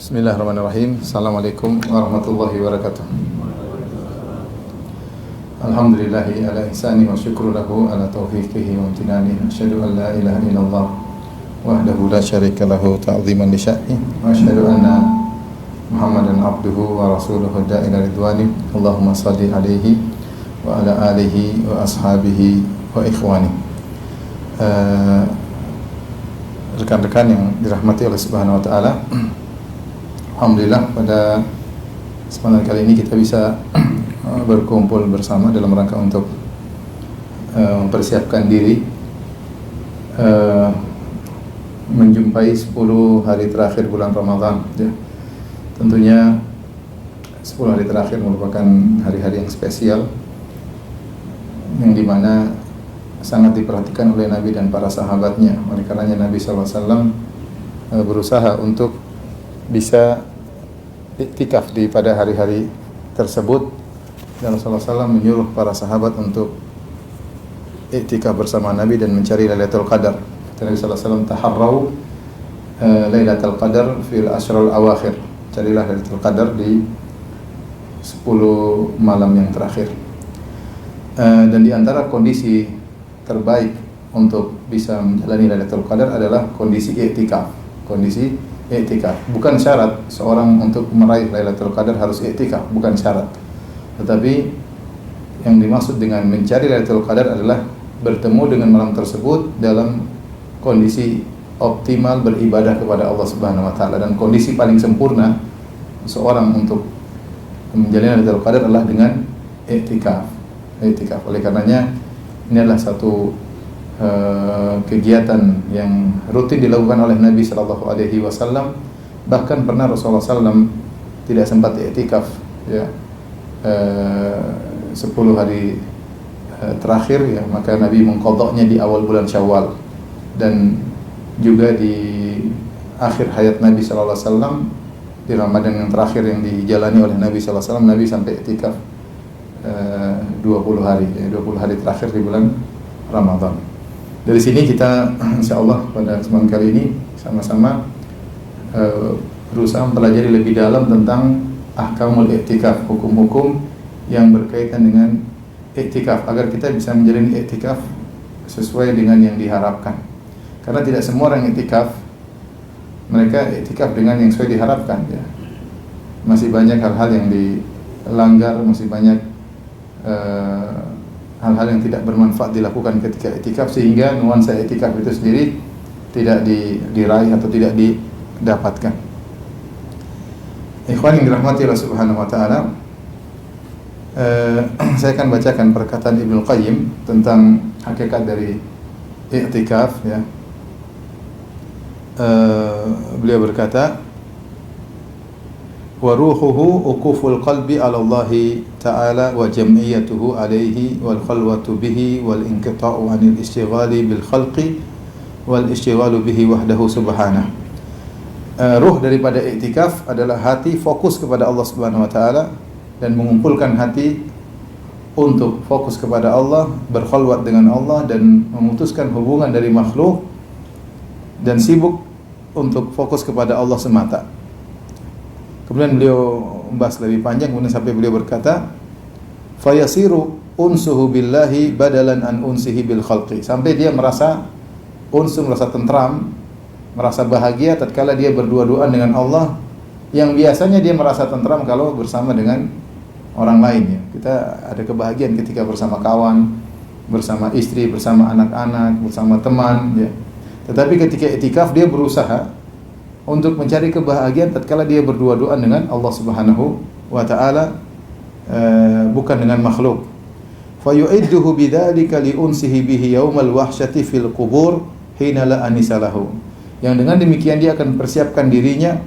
Bismillahirrahmanirrahim. Assalamualaikum warahmatullahi wabarakatuh. Alhamdulillahi ala ihsani wa syukru lahu ala taufiqihi wa amtinani. Asyhadu an la ilaha illallah wahdahu la syarika lahu ta'ziman li sya'ni wa asyhadu anna Muhammadan abduhu wa rasuluhu da'ila ridwani. Allahumma shalli alaihi wa ala alihi wa ashabihi wa ikhwani. Rekan-rekan yang dirahmati oleh Subhanahu wa taala, alhamdulillah pada kesempatan kali ini kita bisa berkumpul bersama dalam rangka untuk mempersiapkan diri menjumpai 10 hari terakhir bulan Ramadan ya. Tentunya 10 hari terakhir merupakan hari-hari yang spesial yang dimana sangat diperhatikan oleh Nabi dan para sahabatnya. Oleh karenanya Nabi SAW berusaha untuk bisa iktikaf pada hari-hari tersebut, dan Rasulullah SAW menyuruh para sahabat untuk iktikaf bersama Nabi dan mencari Lailatul Qadar. Nabi SAW taharrau Lailatul Qadar fil ashrul awakhir, carilah Lailatul Qadar di 10 malam yang terakhir. Dan di antara kondisi terbaik untuk bisa menjalani Lailatul Qadar adalah kondisi iktikaf. Kondisi iktikaf bukan syarat seorang untuk meraih Lailatul Qadar harus iktikaf, bukan syarat. Tetapi yang dimaksud dengan mencari Lailatul Qadar adalah bertemu dengan malam tersebut dalam kondisi optimal beribadah kepada Allah Subhanahu wa taala, dan kondisi paling sempurna seorang untuk menjalani Lailatul Qadar adalah dengan iktikaf. Oleh karenanya ini adalah satu kegiatan yang rutin dilakukan oleh Nabi Sallallahu Alaihi Wasallam. Bahkan pernah Rasulullah SAW tidak sempat iktikaf ya 10 hari terakhir ya, maka Nabi mengqadha'nya di awal bulan Syawal, dan juga di akhir hayat Nabi Sallallahu Alaihi Wasallam di Ramadan yang terakhir yang dijalani oleh Nabi Sallallahu Alaihi Wasallam, Nabi sampai iktikaf 20 hari ya, 20 hari terakhir di bulan Ramadan. Dari sini kita insyaallah pada kesempatan kali ini sama-sama berusaha mempelajari lebih dalam tentang ahkamul iktikaf, hukum-hukum yang berkaitan dengan iktikaf, agar kita bisa menjalani iktikaf sesuai dengan yang diharapkan. Karena tidak semua orang iktikaf mereka iktikaf dengan yang sesuai diharapkan ya. Masih banyak hal-hal yang dilanggar, masih banyak hal-hal yang tidak bermanfaat dilakukan ketika iktikaf, sehingga nuansa iktikaf itu sendiri tidak diraih atau tidak didapatkan. Ikhwan yang dirahmati Allah Subhanahu wa taala, saya akan bacakan perkataan Ibnu Qayyim tentang hakikat dari iktikaf ya. Beliau berkata, wa ruhuhu uquful qalbi 'ala Allah ta'ala wa jam'iyyatuhu 'alaihi wal khalwatu bihi wal inqita'u 'anil istighali bil khalqi wal istighalu bihi wahdahu subhanahu. Ruh daripada iktikaf adalah hati fokus kepada Allah Subhanahu wa taala dan mengumpulkan hati untuk fokus kepada Allah, berkhalwat dengan Allah dan memutuskan hubungan dari makhluk dan sibuk untuk fokus kepada Allah semata. Kemudian beliau membahas lebih panjang, kemudian sampai beliau berkata, fayasiru unsuhu billahi badalan an unsihi bil khalqi, sampai dia merasa merasa tentram, merasa bahagia tatkala dia berdua-duaan dengan Allah, yang biasanya dia merasa tentram kalau bersama dengan orang lain ya. Kita ada kebahagiaan ketika bersama kawan, bersama istri, bersama anak-anak, bersama teman ya. Tetapi ketika iktikaf dia berusaha untuk mencari kebahagiaan tatkala dia berdua-duaan dengan Allah Subhanahu wa taala, bukan dengan makhluk. Fa yu'idduhu bidzalika li unsihi bihi yaumal wahsyati fil qubur hina la anisalahu. Yang dengan demikian dia akan persiapkan dirinya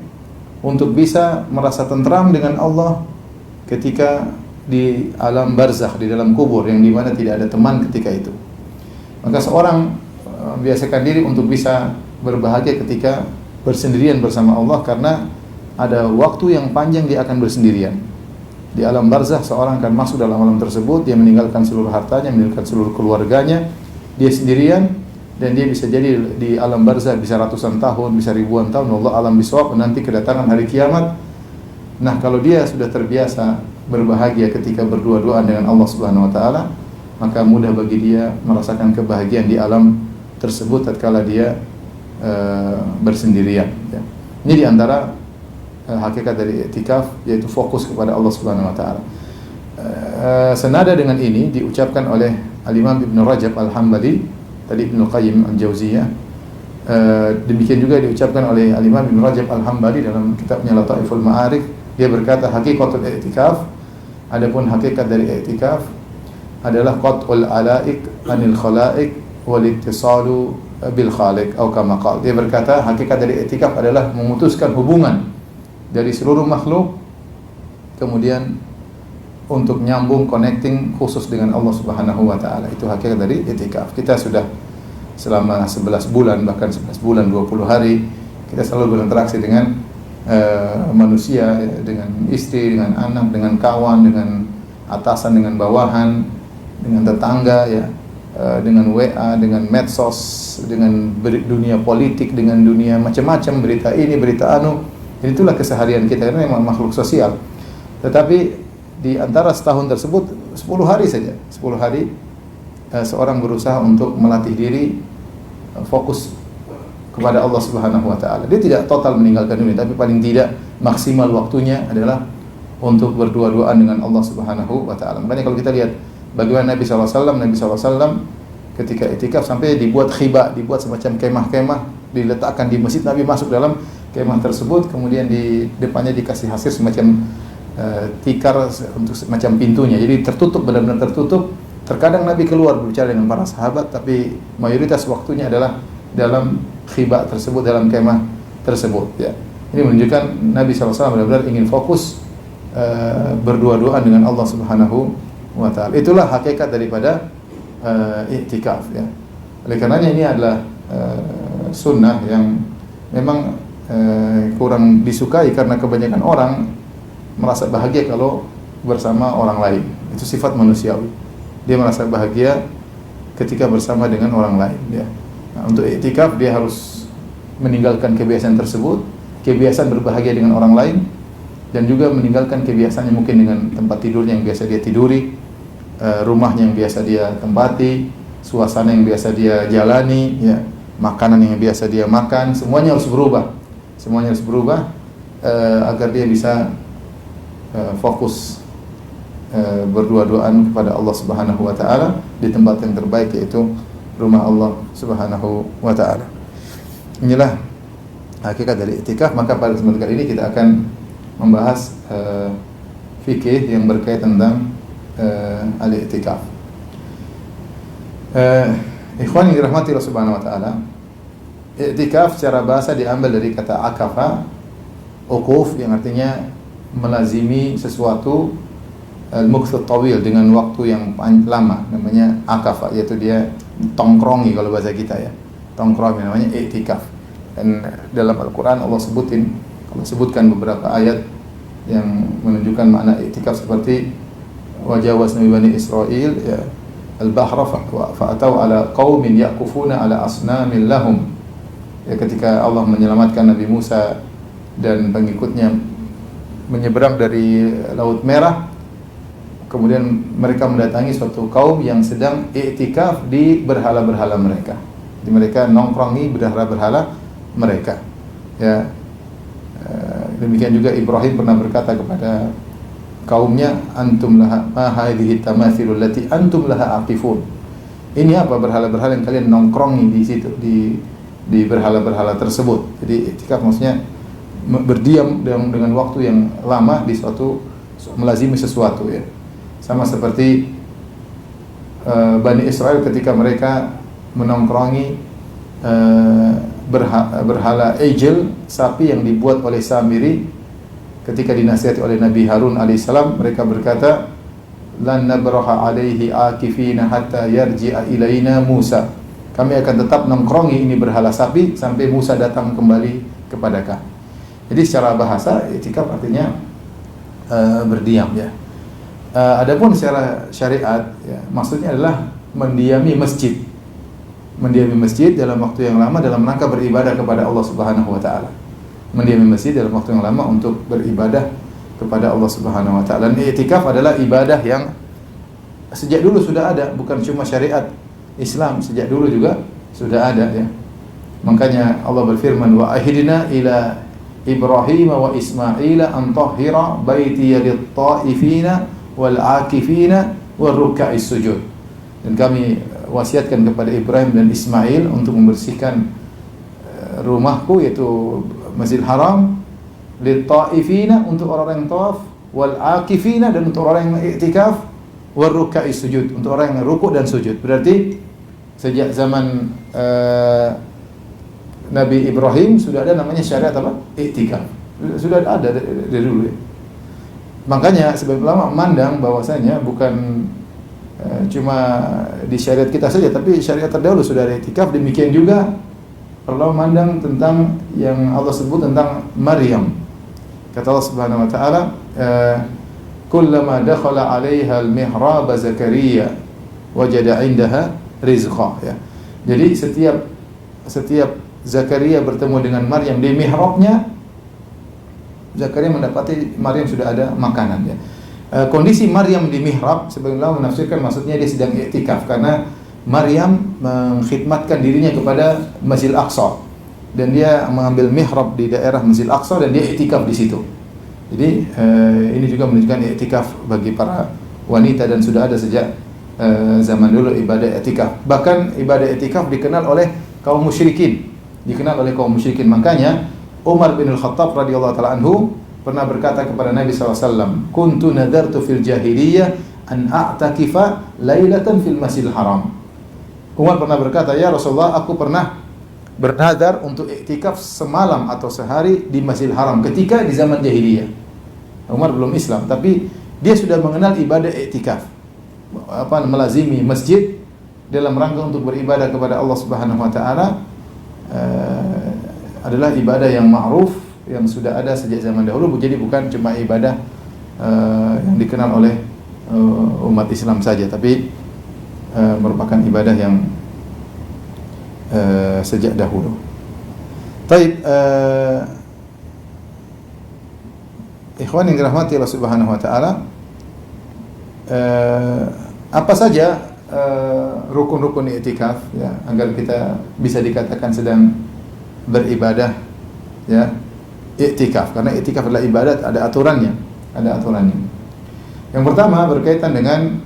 untuk bisa merasa tentram dengan Allah ketika di alam barzakh, di dalam kubur yang di mana tidak ada teman ketika itu. Maka seorang biasakan diri untuk bisa berbahagia ketika bersendirian bersama Allah, karena ada waktu yang panjang dia akan bersendirian. Di alam barzakh seorang akan masuk dalam alam tersebut, dia meninggalkan seluruh hartanya, meninggalkan seluruh keluarganya, dia sendirian, dan dia bisa jadi di alam barzah bisa ratusan tahun, bisa ribuan tahun, Allah alam bisawab, nanti kedatangan hari kiamat. Nah, kalau dia sudah terbiasa berbahagia ketika berdua-duaan dengan Allah Subhanahu wa taala, maka mudah bagi dia merasakan kebahagiaan di alam tersebut tatkala dia bersendirian, ya. Ini di antara hakikat dari i'tikaf, yaitu fokus kepada Allah Subhanahu wa taala. Senada dengan ini diucapkan oleh Al-Imam Ibn Rajab Al-Hambali, tadi Ibnu Qayyim Al-Jauziyah. Demikian juga diucapkan oleh Al-Imam Ibn Rajab Al-Hambali dalam kitabnya Lataiful Ma'arif. Dia berkata, hakikatul i'tikaf, adapun hakikat dari i'tikaf adalah qat'ul alaik anil khalaik wal ittisalu bil khaliq atau kama qala. Dia berkata, hakikat dari i'tikaf adalah memutuskan hubungan dari seluruh makhluk, kemudian untuk nyambung, connecting khusus dengan Allah Subhanahu wa taala. Itu hakikat dari i'tikaf. Kita sudah selama 11 bulan, bahkan 11 bulan 20 hari kita selalu berinteraksi dengan manusia, dengan istri, dengan anak, dengan kawan, dengan atasan, dengan bawahan, dengan tetangga, ya, dengan WA, dengan medsos, dengan dunia politik, dengan dunia macam-macam, berita ini, berita anu. Itulah keseharian kita, karena memang makhluk sosial. Tetapi di antara setahun tersebut 10 hari saja, 10 hari seorang berusaha untuk melatih diri fokus kepada Allah Subhanahu wa taala. Dia tidak total meninggalkan dunia, tapi paling tidak maksimal waktunya adalah untuk berdua-duaan dengan Allah Subhanahu wa taala. Makanya kalau kita lihat bagaimana Nabi SAW ketika i'tikaf sampai dibuat khibah, dibuat semacam kemah-kemah, diletakkan di masjid, Nabi masuk dalam kemah tersebut, kemudian di depannya dikasih hasir semacam tikar untuk semacam pintunya. Jadi tertutup, benar-benar tertutup. Terkadang Nabi keluar berbicara dengan para sahabat, tapi mayoritas waktunya adalah dalam khibah tersebut, dalam kemah tersebut, ya. Ini menunjukkan Nabi SAW benar-benar ingin fokus berdua-duaan dengan Allah Subhanahu wa taala. Itulah hakikat daripada i'tikaf, ya. Oleh karenanya ini adalah sunnah yang memang kurang disukai, karena kebanyakan orang merasa bahagia kalau bersama orang lain. Itu sifat manusiawi. Dia merasa bahagia ketika bersama dengan orang lain, ya. Nah, untuk i'tikaf dia harus meninggalkan kebiasaan tersebut, kebiasaan berbahagia dengan orang lain, dan juga meninggalkan kebiasaannya mungkin dengan tempat tidurnya yang biasa dia tiduri, rumahnya yang biasa dia tempati, suasana yang biasa dia jalani, ya, makanan yang biasa dia makan, semuanya harus berubah. Semuanya harus berubah agar dia bisa fokus berdua-duaan kepada Allah Subhanahu wa taala di tempat yang terbaik, yaitu rumah Allah Subhanahu wa taala. Inilah hakikat dari i'tikaf. Maka pada kesempatan kali ini kita akan membahas fikih yang berkaitan tentang al-i'tikaf. Ikhwan yang dirahmati Allah Subhanahu wa taala, i'tikaf secara bahasa diambil dari kata akafa, uquf, yang artinya melazimi sesuatu, al-mukth tawil, dengan waktu yang lama, namanya akafa, yaitu dia tongkrongi kalau bahasa kita, ya. Tongkrongi namanya i'tikaf. Dan dalam Al-Qur'an Allah sebutkan beberapa ayat yang menunjukkan makna i'tikaf, seperti wajawazna bi bani Israil, ya, al-bahra fa'atau ala qaumin yaqufuna ala asnamin lahum. Ya, ketika Allah menyelamatkan Nabi Musa dan pengikutnya menyeberang dari Laut Merah, kemudian mereka mendatangi suatu kaum yang sedang i'tikaf di berhala-berhala mereka. Jadi mereka nongkrongi berhala-berhala mereka, ya. Demikian juga Ibrahim pernah berkata kepada kaumnya, antum laha ma hadhihi tamathilul lati antum laha aqifun. Ini apa berhala-berhala yang kalian nongkrongi di situ, di berhala-berhala tersebut. Jadi i'tikaf maksudnya berdiam dengan waktu yang lama di suatu, melazimi sesuatu, ya. Sama seperti Bani Israel ketika mereka menongkrongi berhala ejel, sapi yang dibuat oleh Samiri. Ketika dinasihati oleh Nabi Harun alaihissalam, mereka berkata, lan nabraha alaihi akifina hatta yarji'a ilaina Musa. Kami akan tetap nongkrongi ini berhala sapi sampai Musa datang kembali kepada kami. Jadi secara bahasa i'tikaf artinya berdiam, ya. Adapun secara syariat, ya, maksudnya adalah mendiami masjid. mendiami masjid dalam waktu yang lama dalam rangka beribadah kepada Allah Subhanahu wa taala. Mendiami masjid dalam waktu yang lama untuk beribadah kepada Allah Subhanahu wa taala. Dan i'tikaf adalah ibadah yang sejak dulu sudah ada, bukan cuma syariat Islam, sejak dulu juga sudah ada ya. Makanya Allah berfirman, wa ahidna ila Ibrahim wa Ismail an tahhira baitiya lit-taifina wal 'akifina war ruk'is sujud. Dan kami wasiatkan kepada Ibrahim dan Ismail untuk membersihkan rumahku, yaitu Masjidil Haram, lit-taifina, untuk orang yang tawaf, wal 'akifina, dan untuk orang yang i'tikaf, war ruk'is sujud, untuk orang yang rukuk dan sujud. Berarti sejak zaman Nabi Ibrahim sudah ada namanya syariat apa? I'tikaf. Sudah ada dari dulu ya. Makanya sebagian ulama memandang bahwasanya bukan cuma di syariat kita saja, tapi syariat terdahulu sudah ada i'tikaf. Demikian juga Allah memandang tentang yang Allah sebut tentang Maryam. Kata Allah Subhanahu wa taala, kullama dakhala 'alaiha al-mihrab Zakaria wajada 'indaha rizqa, ya. Jadi setiap Zakaria bertemu dengan Maryam di mihrabnya, Zakaria mendapati Maryam sudah ada makanan ya. Kondisi Maryam di mihrab, sebagian ulama menafsirkan maksudnya dia sedang i'tikaf, karena Maryam mengkhidmatkan dirinya kepada Masjidil Aqsa dan dia mengambil mihrab di daerah Masjidil Aqsa dan dia i'tikaf di situ. Jadi ini juga menunjukkan i'tikaf bagi para wanita dan sudah ada sejak zaman dulu ibadah i'tikaf. Bahkan ibadah i'tikaf dikenal oleh kaum musyrikin. Makanya Umar bin Al-Khattab radhiyallahu taala anhu pernah berkata kepada Nabi SAW, kuntu nadartu fil jahiliyah an a'takifa lailatan fil Masjidil Haram. Umar pernah berkata, ya Rasulullah, aku pernah bernadar untuk i'tikaf semalam atau sehari di Masjidil Haram ketika di zaman jahiliyah. Umar belum Islam, tapi dia sudah mengenal ibadah i'tikaf, melazimi masjid dalam rangka untuk beribadah kepada Allah Subhanahu wa taala. Adalah ibadah yang ma'ruf, yang sudah ada sejak zaman dahulu. Jadi bukan cuma ibadah yang dikenal oleh umat Islam saja, tapi merupakan ibadah yang sejak dahulu. Baik, ikhwan yang dirahmati Allah Subhanahu wa taala, apa saja rukun-rukun i'tikaf ya, agar kita bisa dikatakan sedang beribadah ya, i'tikaf. Karena i'tikaf adalah ibadat, ada aturannya. Yang pertama berkaitan dengan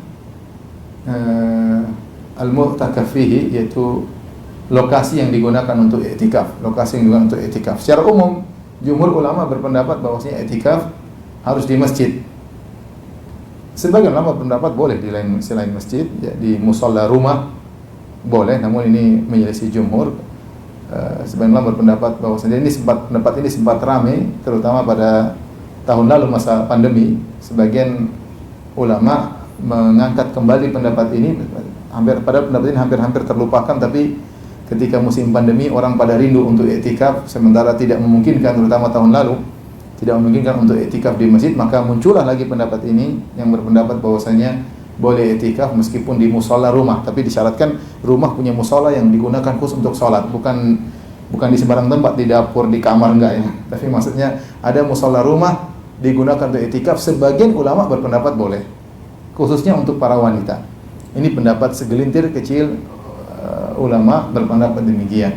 al-mu'takaf fihi, yaitu lokasi yang digunakan untuk i'tikaf. Secara umum jumhur ulama berpendapat bahwasanya i'tikaf harus di masjid. Sebagian ulama berpendapat boleh di selain masjid, ya, di musalla rumah boleh, namun ini menyelisih jumhur. Sebagian ulama berpendapat bahwasanya pendapat ini sempat ramai, terutama pada tahun lalu masa pandemi. Sebagian ulama mengangkat kembali pendapat ini, pendapat ini hampir terlupakan, tapi ketika musim pandemi orang pada rindu untuk i'tikaf, sementara tidak memungkinkan, terutama tahun lalu tidak memungkinkan untuk i'tikaf di masjid, maka muncullah lagi pendapat ini yang berpendapat bahwasanya boleh i'tikaf meskipun di musala rumah, tapi disyaratkan rumah punya musala yang digunakan khusus untuk sholat, bukan di sembarang tempat, di dapur, di kamar, enggak ya. Tapi maksudnya ada musala rumah digunakan untuk i'tikaf. Sebagian ulama berpendapat boleh, khususnya untuk para wanita. Ini pendapat segelintir kecil ulama berpendapat demikian.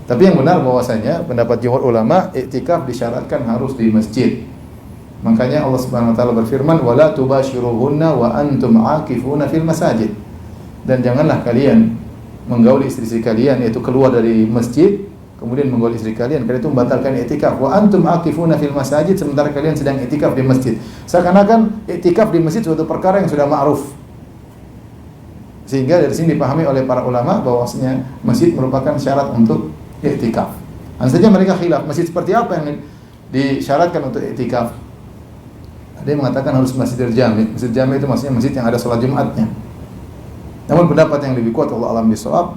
Tapi yang benar bahwasanya pendapat jumhur ulama, i'tikaf disyaratkan harus di masjid. Makanya Allah Subhanahu wa taala berfirman, "Wala tubashiruhunna wa antum 'akifuna fil masajid." Dan janganlah kalian menggauli istri-istri kalian, yaitu keluar dari masjid kemudian menggauli istri kalian, karena itu membatalkan i'tikaf. Wa antum 'akifuna fil masajid, sementara kalian sedang i'tikaf di masjid. Seakan-akan i'tikaf di masjid suatu perkara yang sudah ma'ruf. Sehingga dari sini dipahami oleh para ulama bahwasanya masjid merupakan syarat untuk i'tikaf. Hanya saja mereka khilaf, masjid seperti apa yang disyaratkan untuk i'tikaf. Ada yang mengatakan harus Masjidil Jami'. Masjid Jami' itu maksudnya masjid yang ada sholat Jumatnya. Namun pendapat yang lebih kuat, Allah alam bisawab,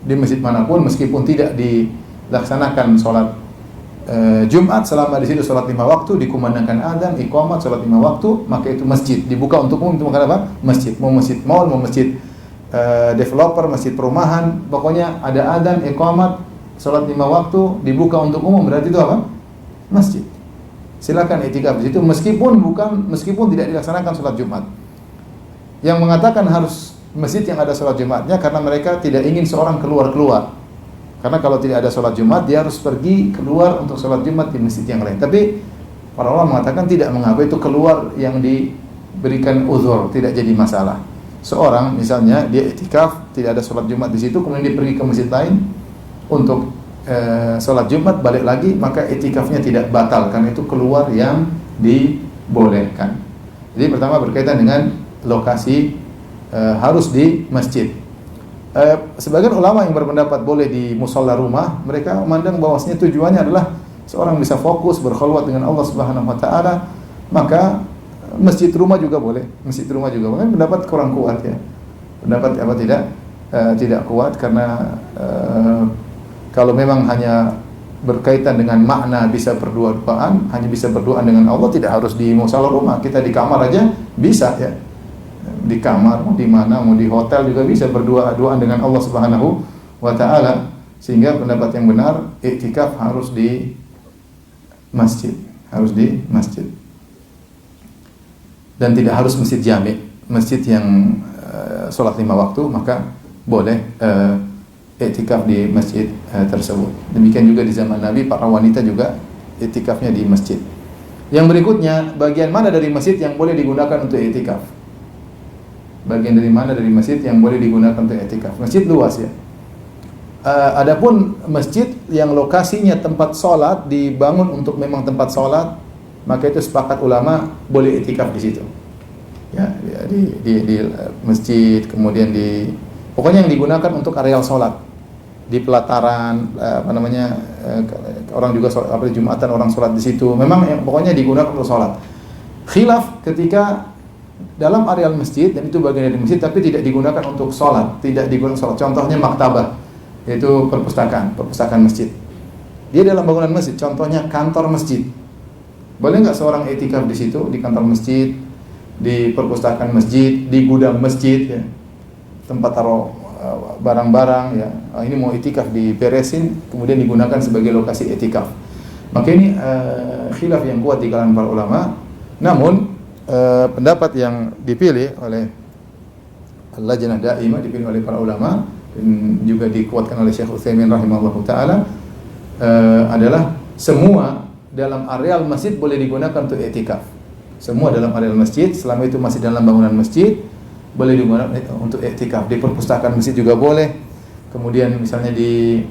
di masjid manapun meskipun tidak dilaksanakan sholat Jumat, selama di situ sholat 5 waktu, dikumandangkan adzan, iqamat, sholat 5 waktu, maka itu masjid, dibuka untuk umum. Itu makanya apa? Masjid. Mau masjid mall, mau masjid developer, masjid perumahan, pokoknya ada adzan, iqamat, salat 5 waktu dibuka untuk umum, berarti itu apa? Masjid. Silakan i'tikaf di situ meskipun tidak dilaksanakan salat Jumat. Yang mengatakan harus masjid yang ada salat Jumatnya karena mereka tidak ingin seorang keluar. Karena kalau tidak ada salat Jumat dia harus pergi keluar untuk salat Jumat di masjid yang lain. Tapi para ulama mengatakan tidak mengapa itu keluar yang diberikan uzur, tidak jadi masalah. Seorang misalnya dia i'tikaf, tidak ada salat Jumat di situ, kemudian dia pergi ke masjid lain untuk salat Jumat, balik lagi, maka i'tikafnya tidak batal karena itu keluar yang dibolehkan. Jadi pertama berkaitan dengan lokasi harus di masjid. Sebagian ulama yang berpendapat boleh di musholla rumah, mereka memandang bahwasanya tujuannya adalah seorang bisa fokus berkhulwat dengan Allah Subhanahu wa taala, maka masjid rumah juga boleh. Masjid rumah juga boleh. Pendapat kurang kuat ya. Pendapat apa tidak kuat karena kalau memang hanya berkaitan dengan makna bisa berdoa-doaan, hanya bisa berdoa dengan Allah, tidak harus di musholla rumah. Kita di kamar aja bisa ya. Di kamar, mau di mana, mau di hotel juga bisa berdoa-doaan dengan Allah Subhanahu wa taala. Sehingga pendapat yang benar, i'tikaf harus di masjid, dan tidak harus masjid jami', masjid yang sholat 5 waktu, maka boleh i'tikaf di masjid tersebut. Demikian juga di zaman Nabi, para wanita juga i'tikafnya di masjid. Yang berikutnya, bagian mana dari masjid yang boleh digunakan untuk i'tikaf? Bagian dari mana dari masjid yang boleh digunakan untuk i'tikaf? Masjid luas ya. Adapun masjid yang lokasinya tempat sholat dibangun untuk memang tempat sholat, maka itu sepakat ulama boleh i'tikaf di situ. Ya, di masjid, kemudian pokoknya yang digunakan untuk areal sholat, di pelataran, orang juga sholat, Jumatan orang sholat di situ. Memang pokoknya digunakan untuk sholat. Khilaf ketika dalam areal masjid, dan itu bagian dari masjid, tapi tidak digunakan untuk sholat, tidak digunakan sholat. Contohnya maktabah, yaitu perpustakaan masjid. Dia dalam bangunan masjid. Contohnya kantor masjid. Boleh nggak seorang i'tikaf di situ, di kantor masjid, di perpustakaan masjid, di gudang masjid, ya, tempat taruh barang-barang, ya. Ini mau i'tikaf diberesin, kemudian digunakan sebagai lokasi i'tikaf. Maka ini khilaf yang kuat di kalangan para ulama. Namun pendapat yang dipilih oleh Lajnah Daimah, dipilih oleh para ulama dan juga dikuatkan oleh Syekh Utsaimin rahimahullahu taala adalah semua dalam areal masjid boleh digunakan untuk i'tikaf. Semua dalam areal masjid, selama itu masih dalam bangunan masjid, boleh digunakan untuk i'tikaf. Di perpustakaan masjid juga boleh. Kemudian misalnya di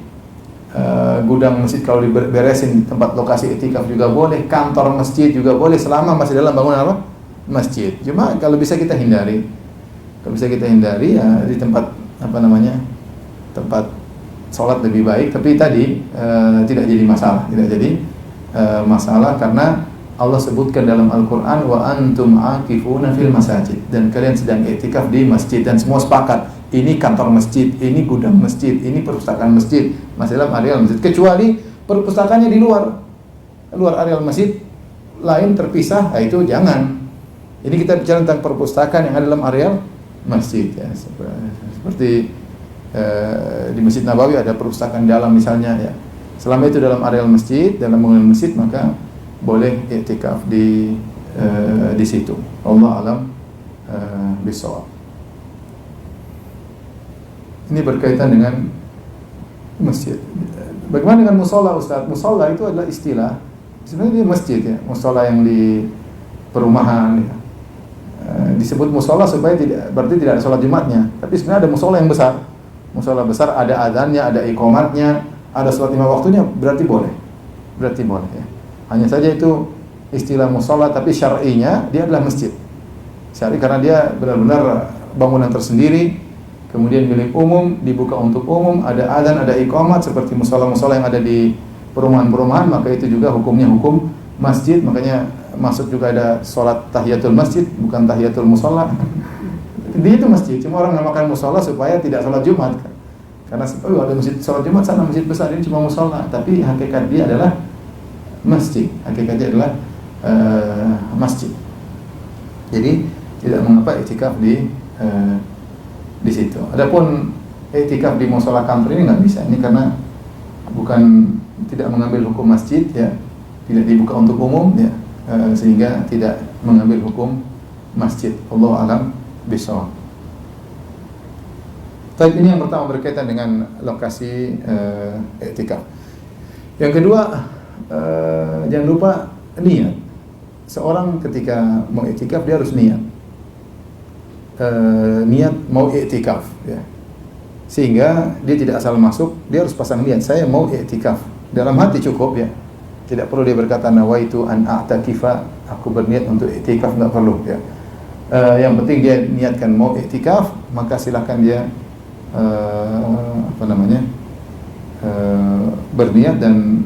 gudang masjid kalau diberesin tempat lokasi i'tikaf juga boleh. Kantor masjid juga boleh selama masih dalam bangunan apa? Masjid. Cuma kalau bisa kita hindari. Kalau bisa kita hindari ya di tempat tempat sholat lebih baik. Tapi tadi tidak jadi masalah, karena Allah sebutkan dalam Al-Quran, wa antum aqifuna fil masajid, dan kalian sedang i'tikaf di masjid, dan semua sepakat ini kantor masjid, ini gudang masjid, ini perpustakaan masjid, masih dalam areal masjid, kecuali perpustakaannya di luar areal masjid lain terpisah, itu jangan. Ini kita bicara tentang perpustakaan yang ada dalam areal masjid ya. Seperti di Masjid Nabawi ada perpustakaan dalam misalnya ya. Selama itu dalam areal masjid, dalam bangunan masjid, maka boleh i'tikaf di situ. Allah alam bisawab. Ini berkaitan dengan masjid. Bagaimana dengan musholla, Ustaz? Musholla itu adalah istilah. Sebenarnya dia masjid ya, musholla yang di perumahan ya. Disebut musholla supaya berarti tidak ada sholat Jumatnya. Tapi sebenarnya ada musholla yang besar. Musholla besar ada adzannya, ada iqamatnya, ada sholat 5 waktunya, berarti boleh ya. Hanya saja itu istilah musholla, tapi syar'inya dia adalah masjid. Syar'i karena dia benar-benar bangunan tersendiri, kemudian milik umum, dibuka untuk umum, ada adzan, ada iqamat seperti musholla-musholla yang ada di perumahan-perumahan, maka itu juga hukumnya hukum masjid. Makanya masuk juga ada sholat tahiyatul masjid, bukan tahiyatul musholla. Dia itu masjid, cuma orang namakan musholla supaya tidak sholat Jumat. Karena ada masjid sholat Jumat sana, masjid besar, ini cuma musholla, tapi hakikat dia adalah masjid. Hakikatnya adalah masjid. Jadi tidak mengapa i'tikaf di situ. Adapun i'tikaf di mushola kantor ini nggak bisa. Ini karena bukan, tidak mengambil hukum masjid ya, tidak dibuka untuk umum ya, sehingga tidak mengambil hukum masjid. Allahu a'lam bishawab. Tapi ini yang pertama berkaitan dengan lokasi i'tikaf. Yang kedua, jangan lupa niat. Seorang ketika mau i'tikaf dia harus niat. Niat mau i'tikaf ya. Sehingga dia tidak asal masuk, dia harus pasang niat, saya mau i'tikaf. Dalam hati cukup ya. Tidak perlu dia berkata nawaitu an a'takifa, aku berniat untuk i'tikaf, enggak perlu ya. Yang penting dia niatkan mau i'tikaf, maka silakan dia berniat, dan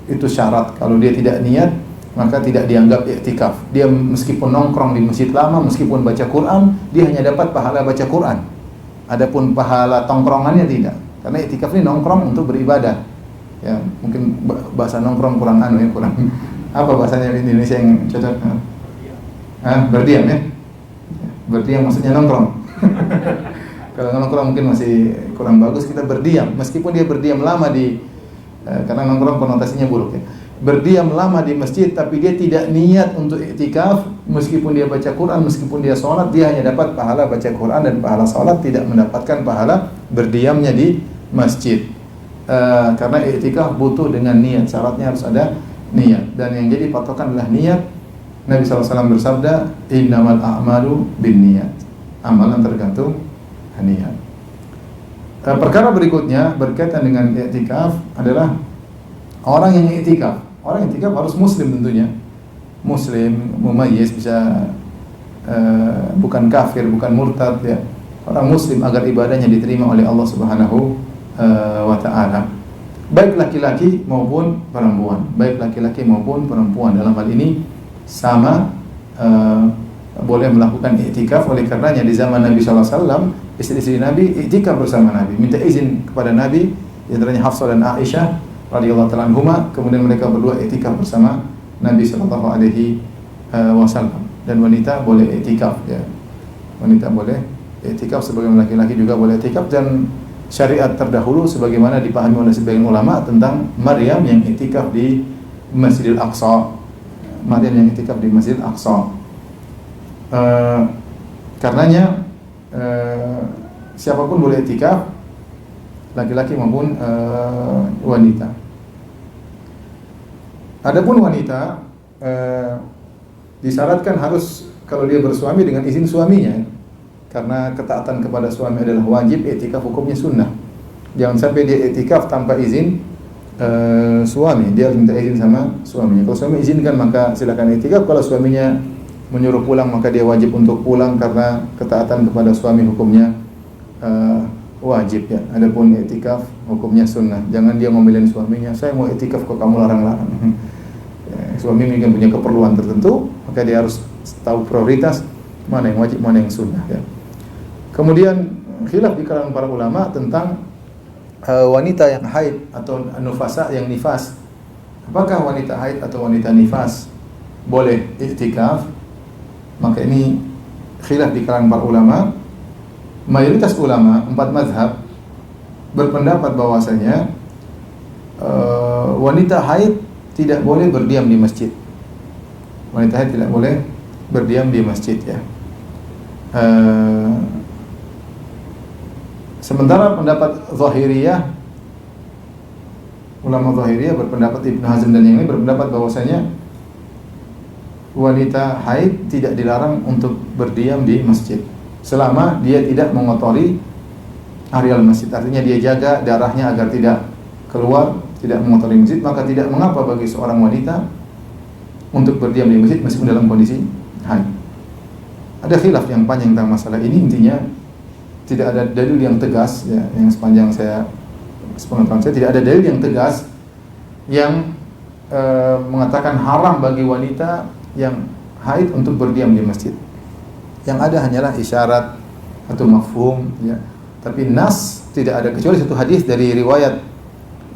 itu syarat. Kalau dia tidak niat maka tidak dianggap i'tikaf. Dia meskipun nongkrong di masjid lama, meskipun baca Quran, dia hanya dapat pahala baca Quran. Adapun pahala tongkrongannya tidak. Karena i'tikaf ini nongkrong untuk beribadah. Ya, mungkin bahasa nongkrong kurang kurang apa bahasanya di Indonesia yang cocok? Berdiam ya. Berdiam maksudnya nongkrong. Kalau nongkrong mungkin masih kurang bagus, kita berdiam. Meskipun dia berdiam lama karena nongkrong konotasinya buruk ya. Berdiam lama di masjid, tapi dia tidak niat untuk i'tikaf, meskipun dia baca Quran, meskipun dia sholat, dia hanya dapat pahala baca Quran dan pahala sholat, tidak mendapatkan pahala berdiamnya di masjid. Karena i'tikaf butuh dengan niat, syaratnya harus ada niat. Dan yang jadi patokan adalah niat. Nabi SAW bersabda, innamal a'malu binniyat. Amalan tergantung niat. Perkara berikutnya berkaitan dengan i'tikaf adalah orang yang i'tikaf. Orang yang i'tikaf harus muslim tentunya. Muslim, mumayyiz, bisa bukan kafir, bukan murtad ya. Orang muslim agar ibadahnya diterima oleh Allah Subhanahu wa ta'ala. Baik laki-laki maupun perempuan. Baik laki-laki maupun perempuan. Dalam hal ini sama boleh melakukan i'tikaf. Oleh karenanya di zaman Nabi SAW, istri-istri Nabi i'tikaf bersama Nabi, minta izin kepada Nabi, di antaranya Hafsah dan Aisyah radhiyallahu ta'ala anhuma. Kemudian mereka berdua i'tikaf bersama Nabi sallallahu alaihi wasallam. Dan wanita boleh i'tikaf ya. Wanita boleh i'tikaf sebagaimana laki-laki juga boleh i'tikaf. Dan syariat terdahulu sebagaimana dipahami oleh sebagian ulama tentang Maryam yang i'tikaf di Masjidil Aqsa. Maryam yang i'tikaf di Masjidil Aqsa. Karenanya siapapun boleh i'tikaf, laki-laki maupun wanita. Adapun wanita disyaratkan harus, kalau dia bersuami, dengan izin suaminya, karena ketaatan kepada suami adalah wajib. I'tikaf hukumnya sunnah. Jangan sampai dia i'tikaf tanpa izin suami, dia harus minta izin sama suaminya. Kalau suami izinkan maka silakan i'tikaf. Kalau suaminya menyuruh pulang maka dia wajib untuk pulang, karena ketaatan kepada suami hukumnya wajib ya. Adapun i'tikaf hukumnya sunnah. Jangan dia ngomelin suaminya, saya mau i'tikaf kok kamu larang-larang. Suami mungkin punya keperluan tertentu, maka dia harus tahu prioritas mana yang wajib, mana yang sunnah ya. Kemudian khilaf di kalangan para ulama tentang wanita yang haid atau nufasa yang nifas. Apakah wanita haid atau wanita nifas boleh i'tikaf? Maka ini khilaf di kalangan para ulama. Mayoritas ulama 4 mazhab berpendapat bahwasanya wanita haid tidak boleh berdiam di masjid. Wanita haid tidak boleh berdiam di masjid ya. Sementara pendapat Zahiriyah, ulama Zahiriyah berpendapat, Ibnu Hazm dan yang ini berpendapat bahwasanya wanita haid tidak dilarang untuk berdiam di masjid selama dia tidak mengotori areal masjid. Artinya dia jaga darahnya agar tidak keluar, tidak mengotori masjid, maka tidak mengapa bagi seorang wanita untuk berdiam di masjid meskipun dalam kondisi haid. Ada khilaf yang panjang tentang masalah ini. Intinya tidak ada dalil yang tegas ya, yang sepanjang sepengetahuan saya tidak ada dalil yang tegas yang mengatakan haram bagi wanita yang haid untuk berdiam di masjid. Yang ada hanyalah isyarat atau mafhum ya. Tapi nas tidak ada, kecuali satu hadis dari riwayat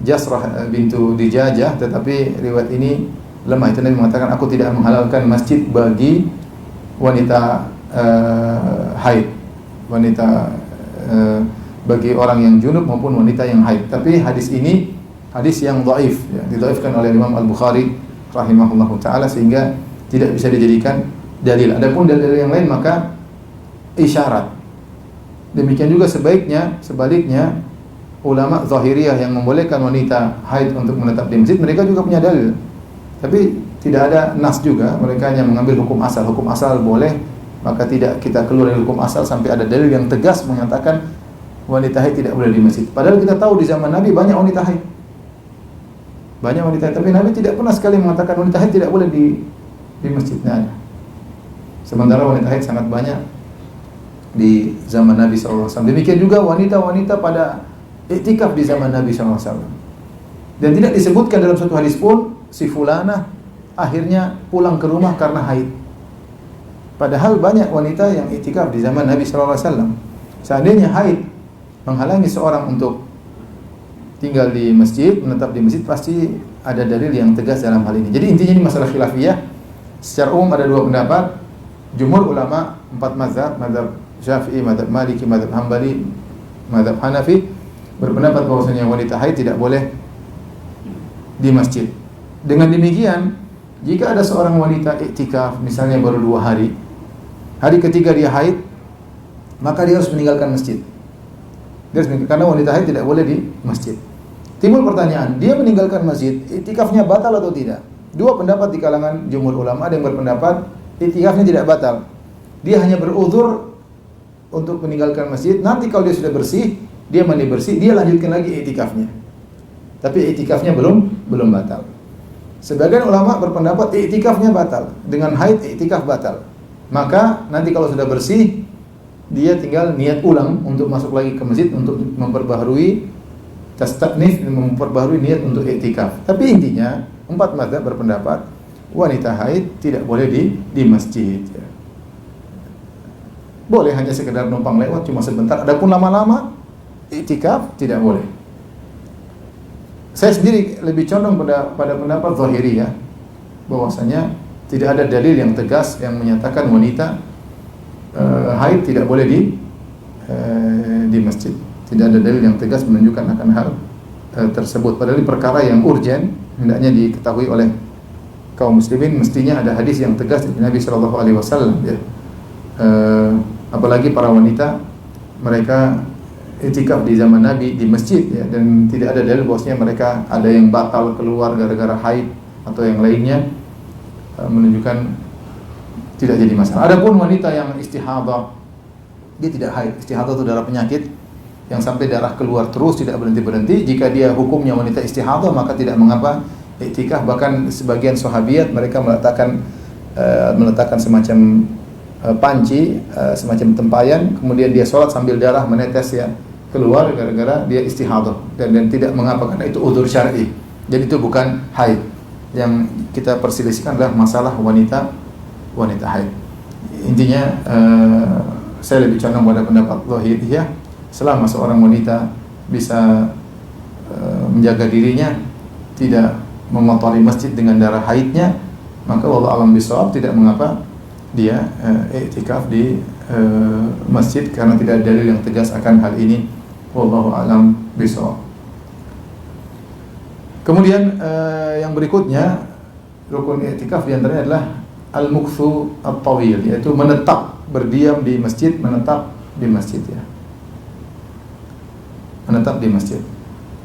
Jasrah bintu Dijajah, tetapi riwayat ini lemah. Itu Nabi mengatakan, aku tidak menghalalkan masjid bagi wanita haid, wanita bagi orang yang junub maupun wanita yang haid. Tapi hadis ini hadis yang dhaif, ya, didhaifkan oleh Imam Al-Bukhari rahimahullahu taala sehingga tidak bisa dijadikan dalil. Adapun dalil yang lain maka isyarat. Demikian juga sebaliknya ulama Zahiriyah yang membolehkan wanita haid untuk menetap di masjid, mereka juga punya dalil. Tapi tidak ada nas juga, mereka hanya mengambil hukum asal. Hukum asal boleh, maka tidak kita keluar dari hukum asal sampai ada dalil yang tegas menyatakan wanita haid tidak boleh di masjid. Padahal kita tahu di zaman Nabi banyak wanita haid. Banyak wanita haid, tapi Nabi tidak pernah sekali mengatakan wanita haid tidak boleh di masjidnya ada. Sementara wanita haid sangat banyak di zaman Nabi SAW. Demikian juga wanita-wanita pada iktikaf di zaman Nabi SAW. Dan tidak disebutkan dalam satu hadis pun si fulanah akhirnya pulang ke rumah karena haid. Padahal banyak wanita yang iktikaf di zaman Nabi SAW. Seandainya haid menghalangi seorang untuk tinggal di masjid, menetap di masjid, pasti ada dalil yang tegas dalam hal ini. Jadi intinya ini masalah khilafiyah. Secara umum ada dua pendapat. Jumhur ulama 4 mazhab, mazhab Syafi'i, mazhab Maliki, mazhab Hambali, mazhab Hanafi berpendapat bahwasanya wanita haid tidak boleh di masjid. Dengan demikian, jika ada seorang wanita iktikaf misalnya baru 2 hari, hari ketiga dia haid, maka dia harus meninggalkan masjid. Karena wanita haid tidak boleh di masjid. Timbul pertanyaan, dia meninggalkan masjid, iktikafnya batal atau tidak? Dua pendapat di kalangan jumhur ulama. Ada yang berpendapat iktikafnya tidak batal. Dia hanya beruzur untuk meninggalkan masjid. Nanti kalau dia sudah bersih, dia mandi bersih, dia lanjutkan lagi iktikafnya. Tapi iktikafnya belum batal. Sebagian ulama berpendapat iktikafnya batal. Dengan haid iktikaf batal. Maka nanti kalau sudah bersih, dia tinggal niat ulang untuk masuk lagi ke masjid untuk memperbaharui tastaknif, memperbaharui niat untuk iktikaf. Tapi intinya 4 mazhab berpendapat wanita haid tidak boleh di masjid. Boleh hanya sekedar numpang lewat cuma sebentar. Adapun lama-lama iktikaf tidak boleh. Saya sendiri lebih condong pada pendapat Zahiriyah bahwasanya tidak ada dalil yang tegas yang menyatakan wanita haid tidak boleh di masjid. Tidak ada dalil yang tegas menunjukkan akan hal tersebut. Padahal perkara yang urgen hendaknya diketahui oleh kaum muslimin, mestinya ada hadis yang tegas dari Nabi sallallahu alaihi wasallam, ya. Apalagi para wanita, mereka iktikaf di zaman Nabi di masjid, ya, dan tidak ada dalil bahwasanya mereka ada yang batal keluar gara-gara haid atau yang lainnya, menunjukkan tidak jadi masalah. Adapun wanita yang istihadah, dia tidak haid. Istihadah itu darah penyakit yang sampai darah keluar terus tidak berhenti-berhenti. Jika dia hukumnya wanita istihadah, maka tidak mengapa iktikaf. Bahkan sebagian sahabiat mereka meletakkan semacam panci, semacam tempayan, kemudian dia sholat sambil darah menetes, ya, keluar gara-gara dia istihadah, dan tidak mengapa karena itu udzur syar'i. Jadi itu bukan haid. Yang kita perselisihkan adalah masalah wanita haid. Intinya saya lebih condong pada pendapat Zahiriyah. Selama seorang wanita bisa menjaga dirinya, tidak mengotori masjid dengan darah haidnya, maka wallahu a'lam bishawab, tidak mengapa dia iktikaf di masjid karena tidak ada dalil yang tegas akan hal ini. Wallahu a'lam bishawab. Kemudian yang berikutnya rukun iktikaf di antaranya adalah al-mukthu at-tawil, yaitu menetap, berdiam di masjid, menetap di masjid, ya. Menetap di masjid.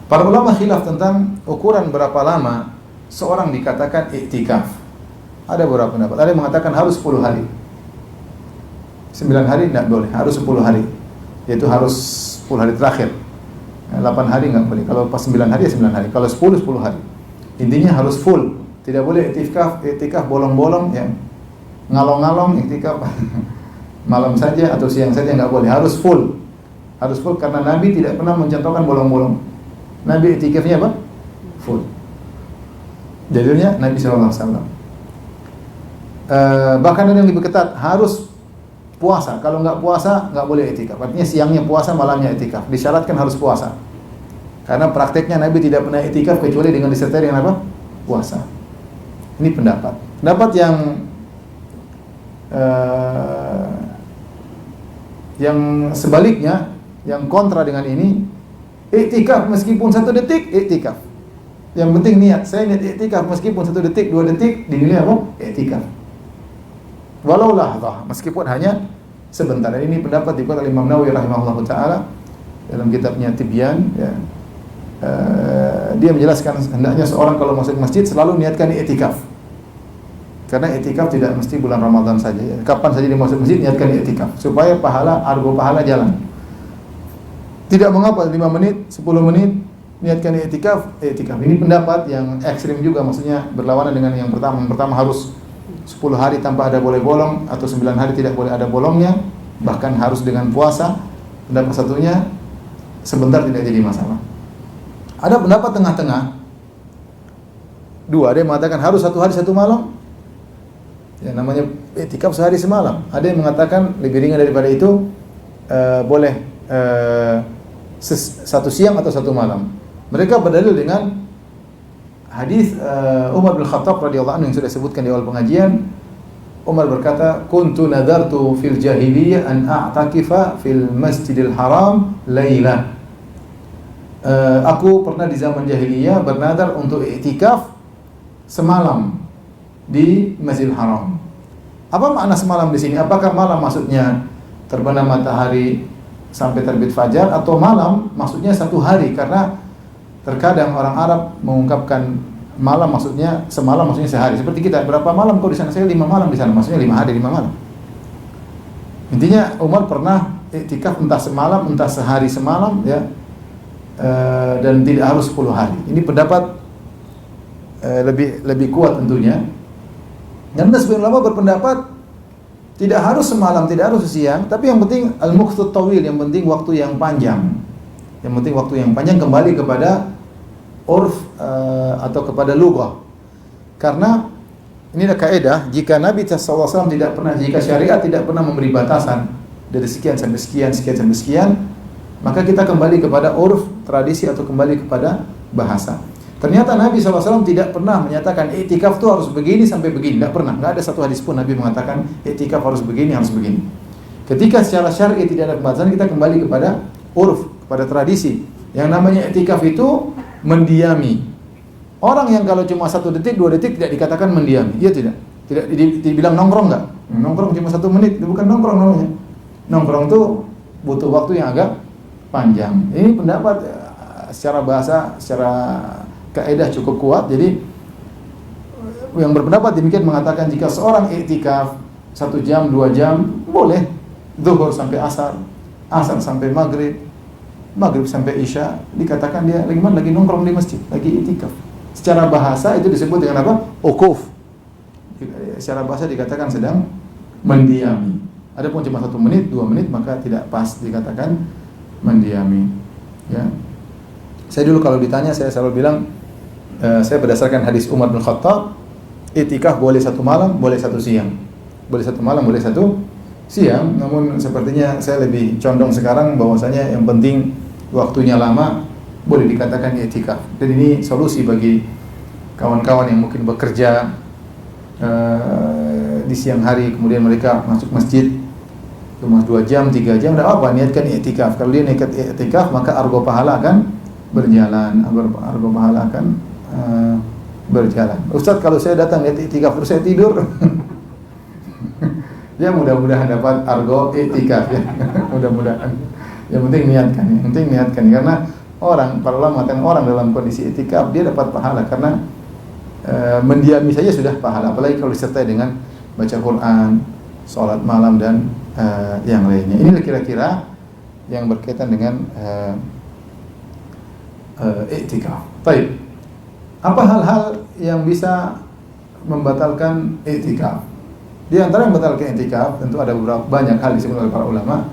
Para ulama khilaf tentang ukuran berapa lama seorang dikatakan iktikaf. Ada beberapa pendapat. Ada yang mengatakan harus 10 hari. 9 hari tidak boleh, harus 10 hari. Yaitu harus 10 hari terakhir. 8 hari enggak boleh. Kalau pas 9 hari ya 9 hari. Kalau 10 hari. Intinya harus full. Tidak boleh iktikaf bolong-bolong, ya. Ngalong-ngalong iktikaf malam saja atau siang saja, enggak boleh. Harus full. Harus full karena Nabi tidak pernah mencontohkan bolong-bolong. Nabi iktikafnya apa? Full. Dalilnya Nabi sallallahu alaihi wasallam. Bahkan ada yang lebih ketat, harus puasa. Kalau enggak puasa, enggak boleh iktikaf. Artinya siangnya puasa, malamnya iktikaf. Disyaratkan harus puasa. Karena prakteknya Nabi tidak pernah iktikaf kecuali dengan disertai dengan apa? Puasa. Ini pendapat. Pendapat yang sebaliknya Yang kontra dengan ini, iktikaf meskipun 1 detik, iktikaf. Yang penting niat, saya niat iktikaf meskipun 1 detik, 2 detik, dinilai apa? Iktikaf. Walau lahzah, meskipun hanya sebentar. Dan ini pendapat dikuat oleh Imam Nawawi rahimahullahu taala dalam kitabnya Tibyan, ya. Dia menjelaskan hendaknya seorang kalau masuk masjid selalu niatkan iktikaf. Karena iktikaf tidak mesti bulan Ramadan saja, ya. Kapan saja dia masuk masjid niatkan iktikaf supaya argo pahala jalan. Tidak mengapa 5 menit, 10 menit niatkan iktikaf. Ini pendapat yang ekstrim juga, maksudnya berlawanan dengan yang pertama. Yang pertama harus 10 hari tanpa ada boleh bolong, atau 9 hari tidak boleh ada bolongnya, bahkan harus dengan puasa. Pendapat satunya sebentar tidak jadi masalah. Ada pendapat tengah-tengah. Ada yang mengatakan harus 1 hari 1 malam. Ya, namanya iktikaf sehari semalam. Ada yang mengatakan lebih ringan daripada itu, boleh 1 siang atau 1 malam. Mereka berdalil dengan hadis Umar bin Khattab radhiyallahu anhu yang sudah disebutkan di awal pengajian. Umar berkata, "Kuntu nadartu fil jahiliyah an a'takifa fil Masjidil Haram lailah." Aku pernah di zaman jahiliyah bernadar untuk iktikaf semalam di Masjidil Haram. Apa makna semalam di sini? Apakah malam maksudnya terbenam matahari sampai terbit fajar, atau malam maksudnya 1 hari? Karena terkadang orang Arab mengungkapkan malam maksudnya semalam, maksudnya sehari. Seperti kita, berapa malam kau di sana? Saya 5 malam di sana, maksudnya 5 hari 5 malam. Intinya Umar pernah iktikaf entah semalam entah sehari semalam, ya, dan tidak harus 10 hari. Ini pendapat lebih kuat tentunya. Dan sebagian ulama berpendapat tidak harus semalam, tidak harus siang, tapi yang penting al-muqtut tawil, yang penting waktu yang panjang. Yang penting waktu yang panjang, kembali kepada urf atau kepada lughah. Karena ini ada kaidah, jika Nabi SAW tidak pernah, jika syariat tidak pernah memberi batasan dari sekian sampai sekian, sekian sampai sekian, maka kita kembali kepada urf, tradisi, atau kembali kepada bahasa. Ternyata Nabi SAW tidak pernah menyatakan iktikaf itu harus begini sampai begini, tidak pernah. Tidak ada satu hadis pun Nabi mengatakan iktikaf harus begini, harus begini. Ketika secara syar'i tidak ada pembatasan, kita kembali kepada urf, kepada tradisi. Yang namanya iktikaf itu mendiami. Orang yang kalau cuma 1 detik, 2 detik tidak dikatakan mendiami. Dia tidak dibilang nongkrong enggak. Nongkrong cuma 1 menit, itu bukan nongkrong namanya. Nongkrong itu butuh waktu yang agak panjang. Ini pendapat secara bahasa, secara kaidah cukup kuat. Jadi yang berpendapat demikian mengatakan jika seorang iktikaf 1 jam, 2 jam boleh, zuhur sampai asar, asar sampai maghrib, maghrib sampai isya, dikatakan dia lagi nongkrong di masjid, lagi iktikaf. Secara bahasa itu disebut dengan apa? Ukuf. Secara bahasa dikatakan sedang mendiami. Adapun cuma 1 menit, 2 menit, maka tidak pas dikatakan mendiami. Ya. Saya dulu kalau ditanya, saya selalu bilang, saya berdasarkan hadis Umar bin Khattab, iktikaf boleh 1 malam, boleh 1 siang. Boleh 1 malam, boleh 1 siang. Namun sepertinya saya lebih condong sekarang bahwasanya yang penting waktunya lama, boleh dikatakan iktikaf. Dan ini solusi bagi kawan-kawan yang mungkin bekerja di siang hari, kemudian mereka masuk masjid cuma 2 jam, 3 jam, tidak apa, niatkan iktikaf. Kalau dia niat iktikaf, maka argo pahala akan berjalan, argo pahala akan berjalan. Ustaz, kalau saya datang niat iktikaf terus saya tidur, ya mudah-mudahan dapat argo iktikaf, ya. Mudah-mudahan. Yang penting niatkan, yang penting niatkan. Karena para ulama mengatakan orang dalam kondisi iktikaf dia dapat pahala karena mendiami saja sudah pahala, apalagi kalau disertai dengan baca Quran, sholat malam, dan yang lainnya. Ini kira-kira yang berkaitan dengan iktikaf. Baik. Apa hal-hal yang bisa membatalkan iktikaf? Di antara yang membatalkan iktikaf tentu ada banyak hal disebut oleh para ulama.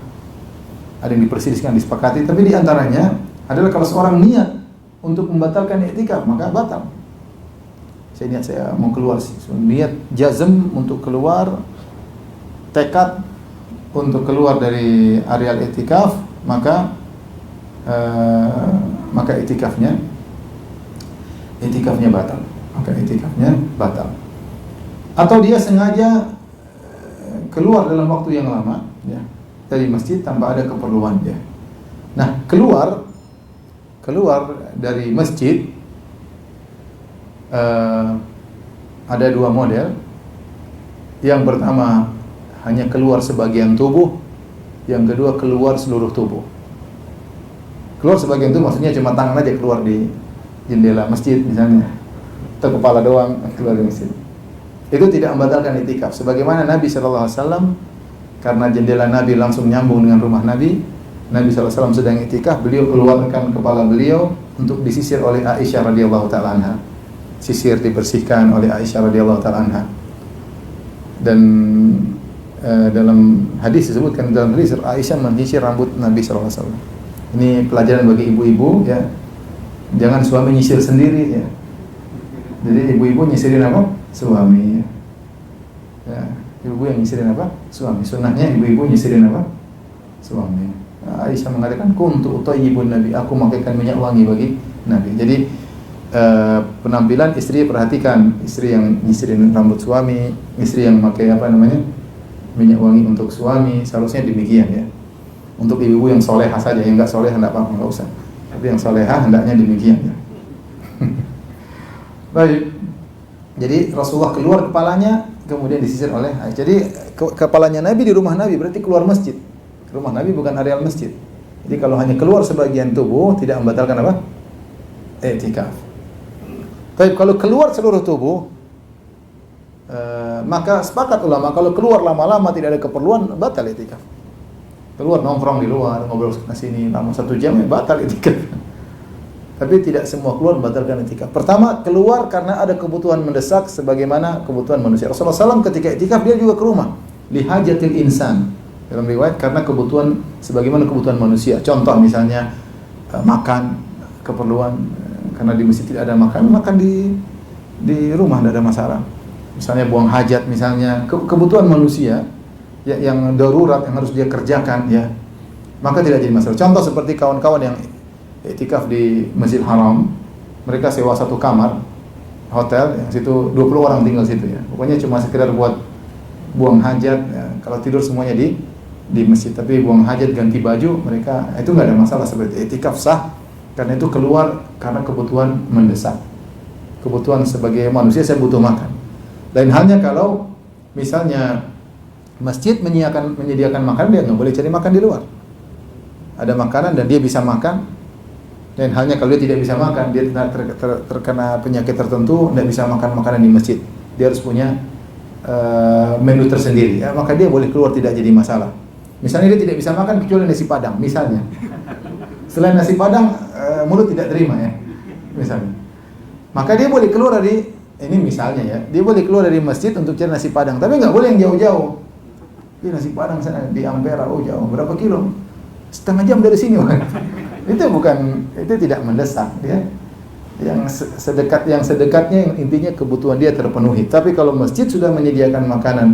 Ada yang diperselisihkan, disepakati, tapi di antaranya adalah kalau seorang niat untuk membatalkan iktikaf, maka batal. Saya niat saya mau keluar, niat jazm untuk keluar, tekad untuk keluar dari areal iktikaf, maka iktikafnya batal. Maka iktikafnya batal. Atau dia sengaja keluar dalam waktu yang lama, ya, dari masjid tanpa ada keperluan dia. Nah, keluar dari masjid ada dua model. Yang pertama hanya keluar sebagian tubuh, yang kedua keluar seluruh tubuh. Keluar sebagian tubuh maksudnya cuma tangan aja keluar di jendela masjid misalnya, atau kepala doang keluar dari masjid. Itu tidak membatalkan itikaf. Sebagaimana Nabi SAW, karena jendela Nabi langsung nyambung dengan rumah Nabi, Nabi SAW sedang itikaf, beliau keluarkan kepala beliau untuk disisir oleh Aisyah radhiyallahu taala anha. Sisir dibersihkan oleh Aisyah radhiyallahu taala anha. Dan dalam hadis disebutkan, dalam hadis Aisyah menyisir rambut Nabi SAW. Ini pelajaran bagi ibu-ibu ya. Jangan suami nyisir sendiri ya. Jadi ibu-ibu nyisirin apa? Suami. Ya, ibu yang nyisirin apa? Suami. Sunnahnya ibu-ibu nyisirin apa? Suami. Nah, Aisyah mengatakan kuntu thayyibun nabi, aku memakaikan minyak wangi bagi Nabi. Jadi penampilan istri perhatikan, istri yang nyisirin rambut suami, istri yang memakai minyak wangi untuk suami, seharusnya demikian ya. Untuk ibu-ibu yang solehah saja, yang enggak solehah enggak apa-apa, enggak usah. Tapi yang solehah hendaknya demikian ya. Baik. Jadi Rasulullah keluar kepalanya, kemudian disisir oleh Aisyah. Jadi kepalanya Nabi di rumah Nabi, berarti keluar masjid. Rumah Nabi bukan areal masjid. Jadi kalau hanya keluar sebagian tubuh tidak membatalkan apa? I'tikaf. Tapi kalau keluar seluruh tubuh, maka sepakat ulama kalau keluar lama-lama tidak ada keperluan, batal i'tikaf. Keluar nongkrong di luar, ngobrol sana sini lama 1 jam, batal i'tikaf. Tapi tidak semua keluar membatalkan i'tikaf. Pertama, keluar karena ada kebutuhan mendesak sebagaimana kebutuhan manusia. Rasulullah SAW ketika i'tikaf dia juga ke rumah. Lihajatil insan. Dalam riwayat karena kebutuhan sebagaimana kebutuhan manusia. Contoh misalnya makan, keperluan, karena di masjid tidak ada makan di rumah tidak ada masalah. Misalnya buang hajat misalnya, kebutuhan manusia yang darurat yang harus dia kerjakan ya. Maka tidak jadi masalah. Contoh seperti kawan-kawan yang i'tikaf di Masjidil Haram, mereka sewa satu kamar hotel yang situ 20 orang tinggal situ ya. Pokoknya cuma sekedar buat buang hajat ya. Kalau tidur semuanya di masjid, tapi buang hajat ganti baju mereka itu enggak ada masalah, seperti i'tikaf sah karena itu keluar karena kebutuhan mendesak. Kebutuhan sebagai manusia, saya butuh makan. Lain halnya kalau misalnya masjid menyediakan makan, dia nggak boleh cari makan di luar. Ada makanan dan dia bisa makan. Dan halnya kalau dia tidak bisa makan, dia terkena penyakit tertentu, tidak bisa makan makanan di masjid. Dia harus punya menu tersendiri. Ya, maka dia boleh keluar, tidak jadi masalah. Misalnya dia tidak bisa makan kecuali nasi padang, misalnya. Selain nasi padang, mulut tidak terima ya, misalnya. Maka dia boleh keluar dari, ini misalnya ya, dia boleh keluar dari masjid untuk cari nasi padang, tapi nggak boleh yang jauh-jauh. Ini nasi padang sana di Ampera, oh jauh, berapa kilo? Setengah jam dari sini. Itu tidak mendesak ya. Yang sedekatnya intinya kebutuhan dia terpenuhi. Tapi kalau masjid sudah menyediakan makanan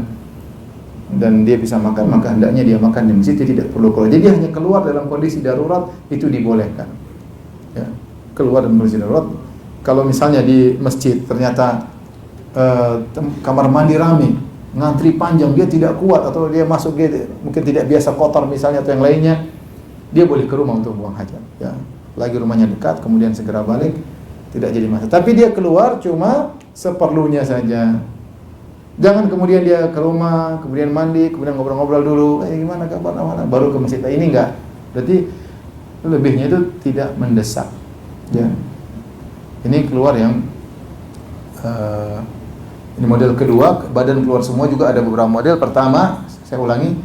dan dia bisa makan, maka hendaknya dia makan di masjid, dia tidak perlu keluar. Jadi hanya keluar dalam kondisi darurat itu dibolehkan. Ya, keluar dalam kondisi darurat. Kalau misalnya di masjid ternyata kamar mandi rame, ngantri panjang, dia tidak kuat atau dia masuk dia mungkin tidak biasa kotor misalnya atau yang lainnya, dia boleh ke rumah untuk buang hajat. Ya, lagi rumahnya dekat, kemudian segera balik, tidak jadi masalah. Tapi dia keluar cuma seperlunya saja. Jangan kemudian dia ke rumah, kemudian mandi, kemudian ngobrol-ngobrol dulu, gimana kabar, mana, baru ke masjid. Ini enggak. Berarti lebihnya itu tidak mendesak. Ya. Ini keluar yang ini model kedua, badan keluar semua, juga ada beberapa model. Pertama, saya ulangi,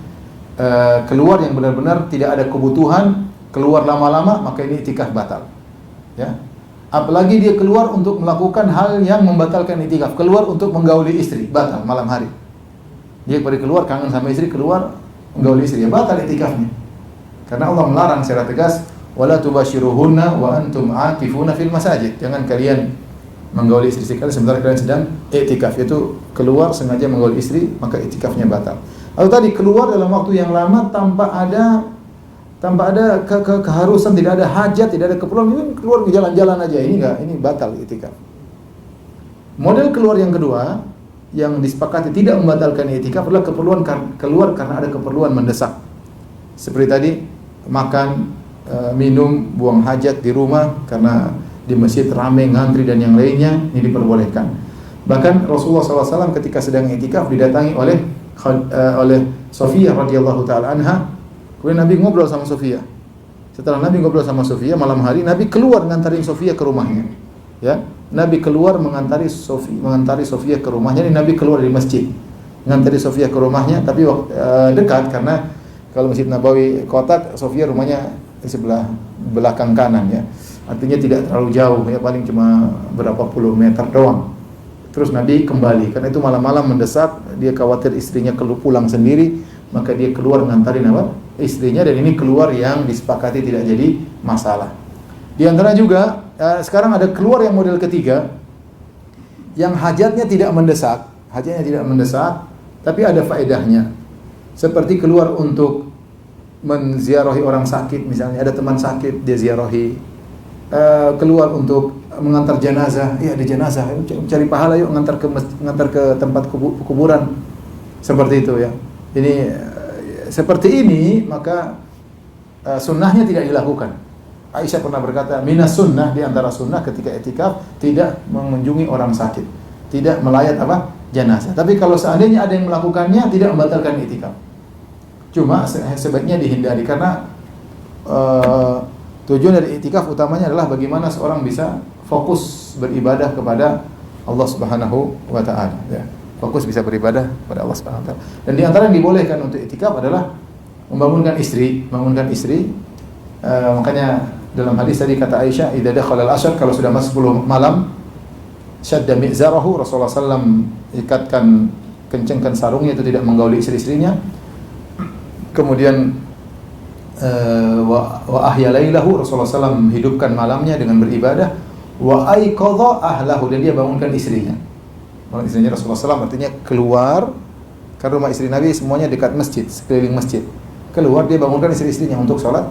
keluar yang benar-benar tidak ada kebutuhan, keluar lama-lama, maka ini i'tikaf batal. Ya. Apalagi dia keluar untuk melakukan hal yang membatalkan i'tikaf, keluar untuk menggauli istri, batal malam hari. Dia keluar kangen sama istri, keluar menggauli istri, ya batal i'tikafnya. Karena Allah melarang secara tegas, wala tubashiruhunna wa antum aakifuna fil masajid. Jangan kalian menggauli istri kalian sementara kalian sedang i'tikaf. Itu keluar sengaja menggauli istri, maka i'tikafnya batal. Lalu tadi keluar dalam waktu yang lama tanpa ada keharusan, tidak ada hajat, tidak ada keperluan, ini keluar ke jalan-jalan aja, ini batal i'tikaf. Model keluar yang kedua yang disepakati tidak membatalkan i'tikaf adalah keluar karena ada keperluan mendesak. Seperti tadi makan, minum, buang hajat di rumah karena di masjid ramai ngantri dan yang lainnya, ini diperbolehkan. Bahkan Rasulullah SAW ketika sedang i'tikaf didatangi oleh Sofiyah radhiyallahu taala anha. Kemudian Nabi ngobrol sama Sofiyah. Setelah Nabi ngobrol sama Sofiyah malam hari, Nabi keluar ngantarin Sofiyah ke rumahnya. Ya, Nabi keluar mengantari Sofiyah ke rumahnya. Jadi Nabi keluar dari masjid, ngantari Sofiyah ke rumahnya, tapi dekat karena kalau Masjid Nabawi kotak, Sofiyah rumahnya di sebelah belakang kanan ya. Artinya tidak terlalu jauh ya, paling cuma berapa puluh meter doang. Terus Nabi kembali, karena itu malam-malam mendesak, dia khawatir istrinya pulang sendiri, maka dia keluar ngantarin istrinya, dan ini keluar yang disepakati tidak jadi masalah. Di antara juga sekarang ada keluar yang model ketiga, yang hajatnya tidak mendesak, tapi ada faedahnya. Seperti keluar untuk menziarahi orang sakit, misalnya ada teman sakit dia ziarahi, keluar untuk mengantar jenazah, iya ada jenazah, cari pahala yuk ngantar ke tempat kuburan, seperti itu ya. Ini seperti ini maka sunnahnya tidak dilakukan. Aisyah pernah berkata, minas sunnah, di antara sunnah ketika i'tikaf tidak mengunjungi orang sakit, tidak melayat jenazah. Tapi kalau seandainya ada yang melakukannya, tidak membatalkan i'tikaf. Cuma sebaiknya dihindari karena tujuan dari i'tikaf utamanya adalah bagaimana seorang bisa fokus beribadah kepada Allah Subhanahu wa taala ya. Fokus bisa beribadah kepada Allah Subhanahu wa taala. Dan di antara yang dibolehkan untuk i'tikaf adalah membangunkan istri. Makanya dalam hadis tadi kata Aisyah, idza dakhala al-ashr, kalau sudah masuk 10 malam, syadda mi'zarahu, Rasulullah sallam ikatkan, kencangkan sarungnya, itu tidak menggauli istri-istrinya. Kemudian wa ahya lailahu, Rasulullah sallam hidupkan malamnya dengan beribadah. Wa aiqadha ahlahu, dan dia bangunkan istrinya. Bangun istrinya Rasulullah sallam artinya keluar, karena rumah istri Nabi semuanya dekat masjid, sekeliling masjid. Keluar dia bangunkan istri-istrinya untuk sholat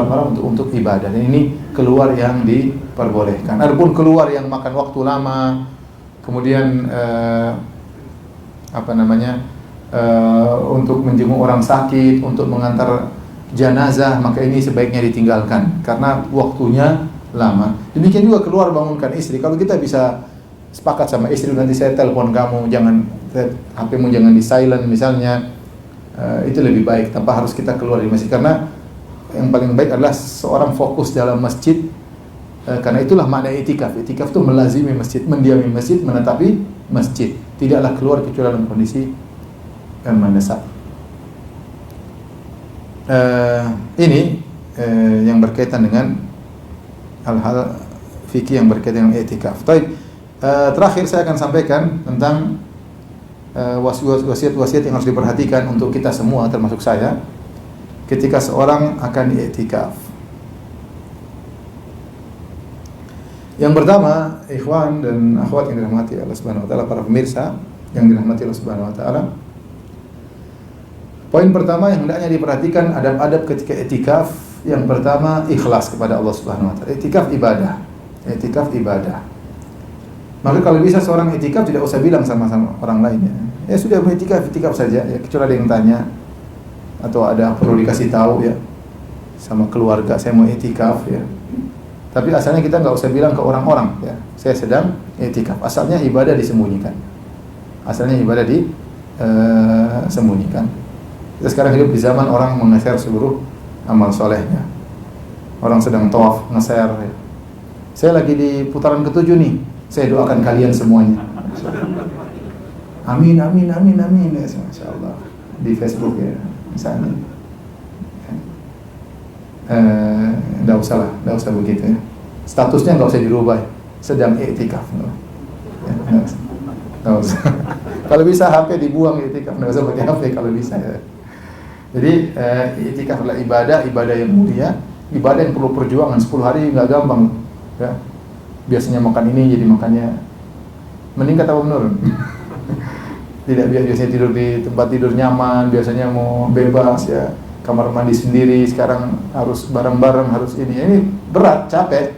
malam, untuk ibadah. Dan ini keluar yang diperbolehkan. Adapun keluar yang makan waktu lama, kemudian untuk menjenguk orang sakit, untuk mengantar jenazah, maka ini sebaiknya ditinggalkan karena waktunya lama. Demikian juga keluar bangunkan istri. Kalau kita bisa sepakat sama istri, nanti saya telepon kamu, HP-mu jangan di silent misalnya, itu lebih baik tanpa harus kita keluar dari masjid. Karena yang paling baik adalah seorang fokus dalam masjid, karena itulah makna i'tikaf. I'tikaf itu melazimi masjid, mendiami masjid, menetapi masjid, tidaklah keluar kecuali dalam kondisi yang mendesak. Ini yang berkaitan dengan hal-hal fikih yang berkaitan dengan i'tikaf. Terakhir saya akan sampaikan tentang wasiat-wasiat yang harus diperhatikan untuk kita semua, termasuk saya, ketika seorang akan i'tikaf. Yang pertama, ikhwan dan akhwat yang dirahmati Allah Subhanahu wa taala, para pemirsa yang dirahmati Allah Subhanahu wa taala, poin pertama yang hendaknya diperhatikan adab-adab ketika i'tikaf. Yang pertama, ikhlas kepada Allah Subhanahu wa taala. I'tikaf ibadah. Maka kalau bisa seorang i'tikaf tidak usah bilang sama orang lainnya, ya sudah i'tikaf saja ya, kecuali ada yang tanya atau ada perlu dikasih tahu ya sama keluarga, saya mau i'tikaf ya. Tapi asalnya kita nggak usah bilang ke orang-orang ya, saya sedang i'tikaf. Asalnya ibadah disembunyikan. Sembunyikan. Kita sekarang hidup di zaman orang meng-share seluruh amal solehnya. Orang sedang tawaf nge-share ya. Saya lagi di putaran ke-7 nih, saya doakan kalian semuanya. Amin ya, Masya Allah. Di Facebook ya misalnya, nggak usah begitu ya. Statusnya nggak usah dirubah, sedang i'tikaf, nggak usah. Kalau bisa HP dibuang, i'tikaf nggak usah pakai HP kalau bisa ya. Jadi i'tikaf adalah ibadah yang mulia, ibadah yang perlu perjuangan. 10 hari nggak gampang ya. Biasanya makan ini jadi makannya meningkat atau menurun? Tidak, biasanya tidur di tempat tidur nyaman, biasanya mau bebas ya, kamar mandi sendiri, sekarang harus bareng-bareng, harus ini berat, capek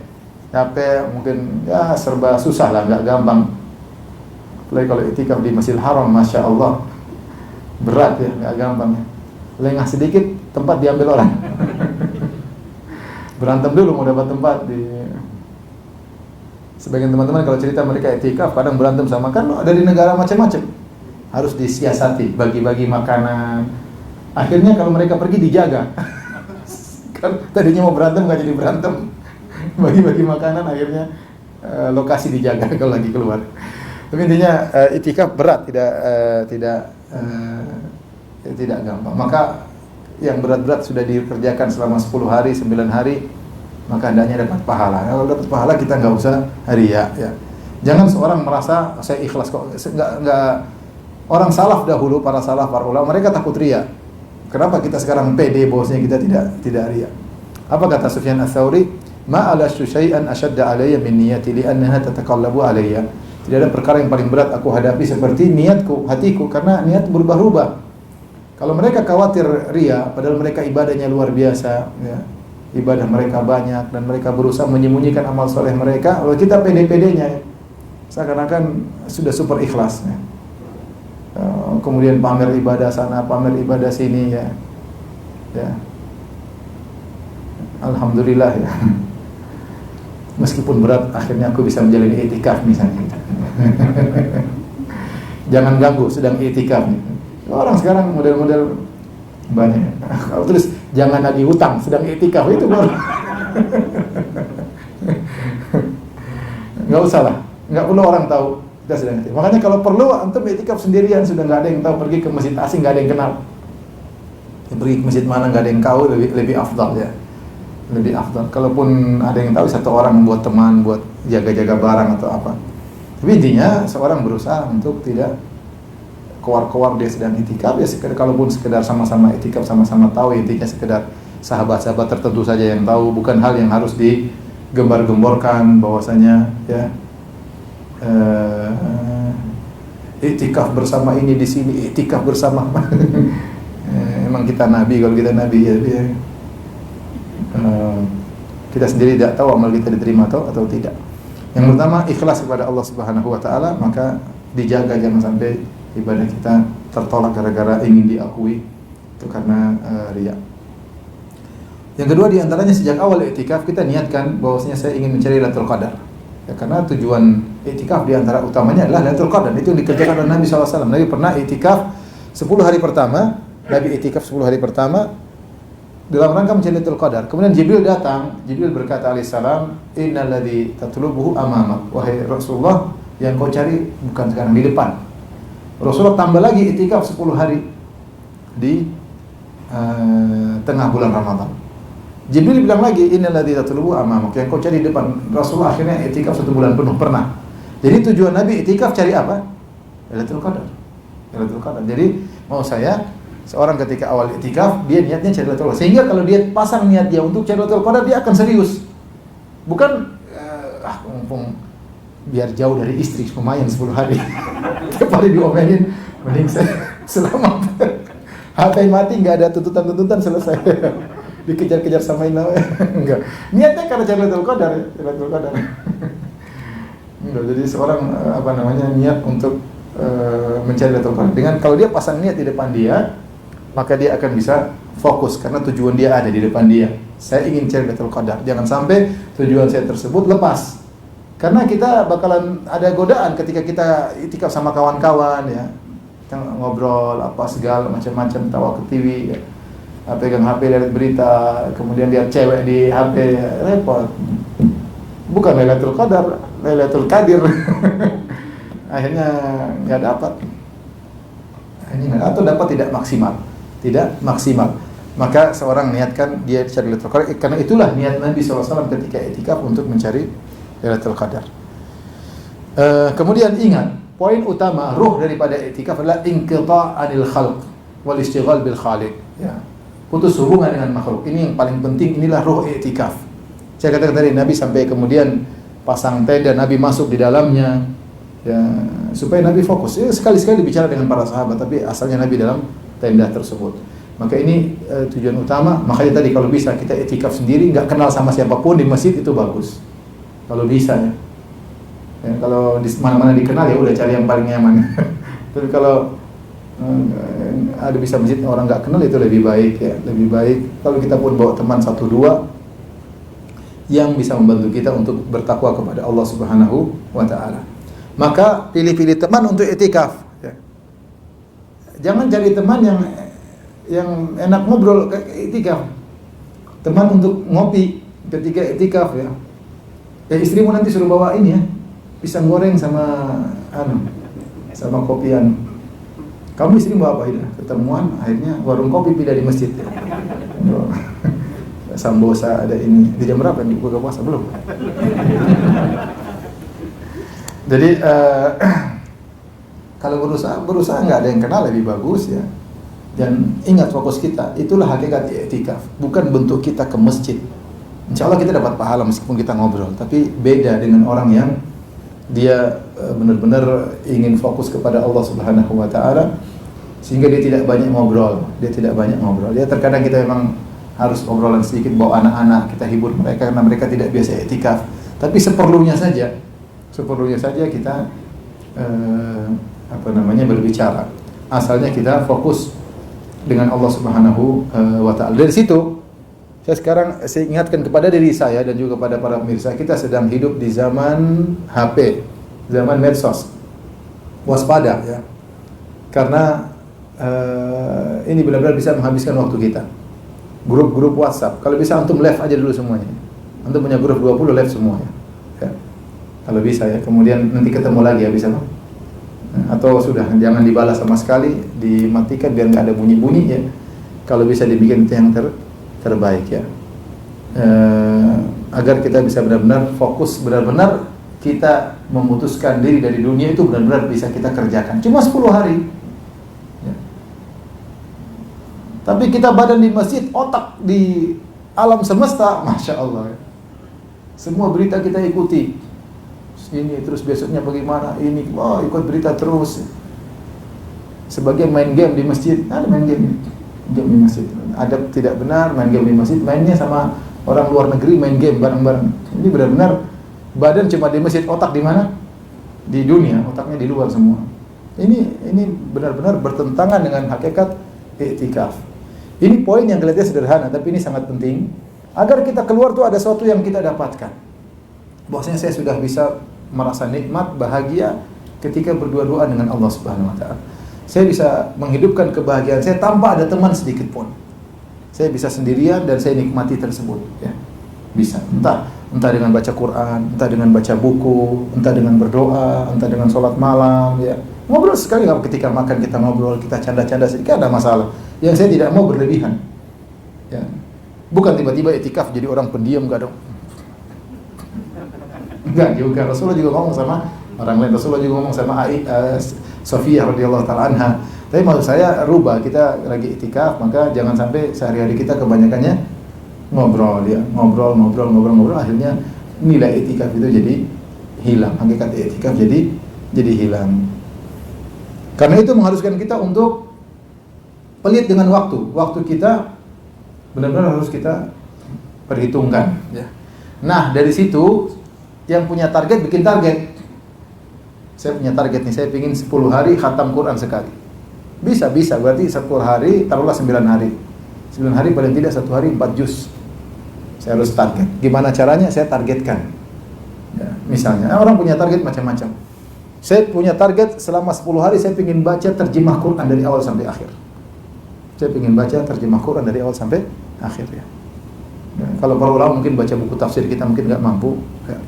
mungkin ya, serba susah lah, nggak gampang. Apalagi kalau i'tikaf di Masjidil Haram, Masya Allah berat ya, nggak gampang ya. Lengah sedikit tempat diambil orang. Berantem dulu mau dapat tempat di. Sebagian teman-teman kalau cerita mereka i'tikaf kadang berantem sama, kan dari negara macam-macam. Harus disiasati, bagi-bagi makanan. Akhirnya kalau mereka pergi dijaga. Kan tadinya mau berantem nggak jadi berantem. Bagi-bagi makanan akhirnya lokasi dijaga kalau lagi keluar. Tapi intinya i'tikaf berat, tidak gampang. Maka yang berat-berat sudah dikerjakan selama 10 hari, 9 hari, maka hendaknya dapat pahala. Kalau dapat pahala kita nggak usah riya, ya. Jangan seorang merasa saya ikhlas kok. Nggak. Orang salaf dahulu, para ulama, mereka takut riya. Kenapa kita sekarang pede bahwasanya kita tidak riya? Apa kata Sufyan Ats-Tsauri? Ma ala syai'an ashadda alayya min niyati li'annaha tataqallabu alayya. Tidak ada perkara yang paling berat aku hadapi seperti niatku, hatiku, karena niat berubah-ubah. Kalau mereka khawatir riya, padahal mereka ibadahnya luar biasa, ya. Ibadah mereka banyak dan mereka berusaha menyembunyikan amal soleh mereka, kalau kita pede-pedenya, seakan-akan sudah super ikhlas, ya. Kemudian pamer ibadah sana, pamer ibadah sini, ya. Alhamdulillah, ya. Meskipun berat, akhirnya aku bisa menjalani i'tikaf misalnya. Jangan ganggu, sedang i'tikaf. Orang sekarang model-model banyak. Kalau tulis jangan lagi hutang, sedang i'tikaf, itu baru. Nggak usah lah, nggak perlu orang tahu kita sedang i'tikaf. Makanya kalau perlu antum i'tikaf sendirian, sudah nggak ada yang tahu, pergi ke masjid asing nggak ada yang kenal. Pergi ke masjid mana nggak ada yang tahu, lebih afdal, ya. Lebih afdal. Kalaupun ada yang tahu, satu orang buat teman, buat jaga-jaga barang atau apa. Tapi intinya seorang berusaha untuk tidak keluar-keluar dia sedang i'tikaf, ya sekedar, kalaupun sekedar sama-sama i'tikaf, sama-sama tahu, intinya sekedar sahabat-sahabat tertentu saja yang tahu, bukan hal yang harus digembar-gemborkan bahwasanya, ya, i'tikaf bersama ini di sini, i'tikaf bersama. Emang kita nabi, kalau kita nabi, ya, kita sendiri tidak tahu amal kita diterima atau tidak. Yang pertama, ikhlas kepada Allah Subhanahu wa taala, maka dijaga jangan sampai ibadah kita tertolak gara-gara ingin diakui, itu karena riya. Yang kedua, diantaranya sejak awal i'tikaf kita niatkan bahwasanya saya ingin mencari Lailatul Qadar, ya, karena tujuan i'tikaf diantara utamanya adalah Lailatul Qadar. Itu yang dikerjakan oleh Nabi SAW. Nabi pernah i'tikaf 10 hari pertama. Nabi i'tikaf 10 hari pertama dalam rangka mencari Lailatul Qadar. Kemudian Jibril datang. Jibril berkata alaihissalam, innalladzi tatlubuhu amamak. Wahai Rasulullah, yang kau cari bukan sekarang, di depan. Rasulullah tambah lagi i'tikaf 10 hari di tengah bulan Ramadan. Jibril bilang lagi, innalladzi tatlubuhu amamak, yang kau cari di depan. Rasulullah akhirnya i'tikaf 1 bulan penuh pernah. Jadi tujuan Nabi i'tikaf cari apa? Lailatul Qadar. Lailatul Qadar. Jadi mau saya, seorang ketika awal i'tikaf, dia niatnya cari Lailatul Qadar. Sehingga kalau dia pasang niat dia untuk cari Lailatul Qadar, dia akan serius. Bukan mumpung biar jauh dari istri, lumayan 10 hari. Tiap hari diomelin, mending saya selamat. HP mati, nggak ada tuntutan-tuntutan, selesai. Dikejar-kejar sama Ina. Enggak. Niatnya karena cari Lailatul Qadar, ya. Lailatul Qadar. Enggak, jadi seorang niat untuk mencari Lailatul Qadar. Dengan kalau dia pasang niat di depan dia, maka dia akan bisa fokus karena tujuan dia ada di depan dia. Saya ingin cari Lailatul Qadar. Jangan sampai tujuan saya tersebut lepas. Karena kita bakalan ada godaan ketika kita i'tikaf sama kawan-kawan, ya. Kita ngobrol apa segala macam-macam, tawa ke TV, ya. Pegang HP lihat berita, kemudian lihat cewek di HP, repot. Bukan Lailatul Qadar, Lailatul Qadir. Akhirnya nggak dapat. Atau dapat tidak maksimal. Maka seorang niatkan dia cari Lailatul Qadar, karena itulah niat Nabi SAW ketika i'tikaf untuk mencari Lailatul Qadar. Kemudian ingat, poin utama ruh daripada i'tikaf adalah inqita' anil khalq wal istighal bil khaliq, ya. Putus hubungan dengan makhluk. Ini yang paling penting, inilah ruh i'tikaf. Saya katakan tadi, Nabi sampai kemudian pasang tenda, Nabi masuk di dalamnya, ya, supaya Nabi fokus. Ya, sekali-sekali bicara dengan para sahabat, tapi asalnya Nabi dalam tenda tersebut. Maka ini tujuan utama. Makanya tadi kalau bisa kita i'tikaf sendiri, nggak kenal sama siapapun di masjid, itu bagus. Kalau bisa, ya. Ya, kalau di mana-mana dikenal, ya udah cari yang paling nyaman. Tapi kalau ada bisa masjid orang nggak kenal, itu lebih baik, ya. Lebih baik kalau kita pun bawa teman 1-2, yang bisa membantu kita untuk bertakwa kepada Allah Subhanahu wa taala. Maka pilih-pilih teman untuk i'tikaf, ya. Jangan cari teman yang enak ngobrol i'tikaf. Teman untuk ngopi ketika i'tikaf, ya. Ya istrimu nanti suruh bawa ini, ya, pisang goreng sama kopian. Kamu istri bawa apa ini? Ketemuan akhirnya warung kopi pindah di masjid, ya. Sambosa ada ini. Di jam berapa nih buka puasa belum? Jadi kalau berusaha nggak ada yang kenal lebih bagus, ya. Dan ingat fokus kita, itulah hakikat i'tikaf, bukan bentuk kita ke masjid. Insya Allah kita dapat pahala meskipun kita ngobrol, tapi beda dengan orang yang dia benar-benar ingin fokus kepada Allah Subhanahu wa taala sehingga dia tidak banyak ngobrol. Dia terkadang kita memang harus obrolan sedikit, bawa anak-anak, kita hibur mereka karena mereka tidak biasa i'tikaf. Tapi seperlunya saja kita berbicara. Asalnya kita fokus dengan Allah Subhanahu wa taala. Dari situ saya ingatkan kepada diri saya dan juga kepada para pemirsa, kita sedang hidup di zaman HP, zaman medsos. Waspada, ya. Karena ini benar-benar bisa menghabiskan waktu kita. Grup-grup WhatsApp, kalau bisa antum live aja dulu semuanya. Antum punya grup 20 live semuanya, ya. Kalau bisa, ya. Kemudian nanti ketemu lagi, ya, bisa, Pak? Atau sudah jangan dibalas sama sekali, dimatikan biar nggak ada bunyi-bunyi, ya. Kalau bisa dibikin itu yang terbaik, ya. Agar kita bisa benar-benar fokus, benar-benar kita memutuskan diri dari dunia itu benar-benar bisa kita kerjakan. Cuma 10 hari, ya. Tapi kita badan di masjid, otak di alam semesta, Masya Allah, ya. Semua berita kita ikuti. Ini terus besoknya bagaimana, ini ikut berita terus. Sebagian main game di masjid, ada main game di masjid. Ada tidak benar main game di masjid, mainnya sama orang luar negeri, main game bareng-bareng. Ini benar-benar badan cuma di masjid, otak di mana? Di dunia, otaknya di luar semua. Ini benar-benar bertentangan dengan hakikat i'tikaf. Ini poin yang kelihatannya sederhana, tapi ini sangat penting agar kita keluar tuh ada sesuatu yang kita dapatkan. Bahwasanya saya sudah bisa merasa nikmat, bahagia ketika berdua-duaan dengan Allah Subhanahu wa taala. Saya bisa menghidupkan kebahagiaan saya tanpa ada teman sedikit pun. Saya bisa sendirian dan saya nikmati tersebut, ya. Bisa. Entah dengan baca Quran, entah dengan baca buku, entah dengan berdoa, entah dengan sholat malam, ya. Ngobrol sekali, ketika makan kita ngobrol, kita canda-canda sedikit, ada masalah. Yang saya tidak mau berlebihan, ya. Bukan tiba-tiba i'tikaf jadi orang pendiam, enggak dong. Enggak juga. Rasulullah juga ngomong sama orang lain. Rasulullah juga ngomong sama Sofiyah radhiyallahu taala anha. Tapi maksud saya rubah, kita lagi i'tikaf, maka jangan sampai sehari-hari kita kebanyakannya ngobrol, ya. Ngobrol, akhirnya nilai i'tikaf itu jadi hilang. Hakikat i'tikaf jadi hilang. Karena itu mengharuskan kita untuk pelit dengan waktu. Waktu kita benar-benar harus kita perhitungkan, ya. Nah, dari situ yang punya target bikin target. Saya punya target nih, saya ingin 10 hari khatam Quran sekali. Bisa, berarti 10 hari, taruhlah 9 hari. 9 hari paling tidak 1 hari 4 juz. Saya harus target. Gimana caranya? Saya targetkan. Ya, misalnya, orang punya target macam-macam. Saya punya target selama 10 hari saya ingin baca terjemah Quran dari awal sampai akhir. Saya ingin baca terjemah Quran dari awal sampai akhir, ya. Ya, kalau para ulama mungkin baca buku tafsir, kita mungkin nggak mampu, ya.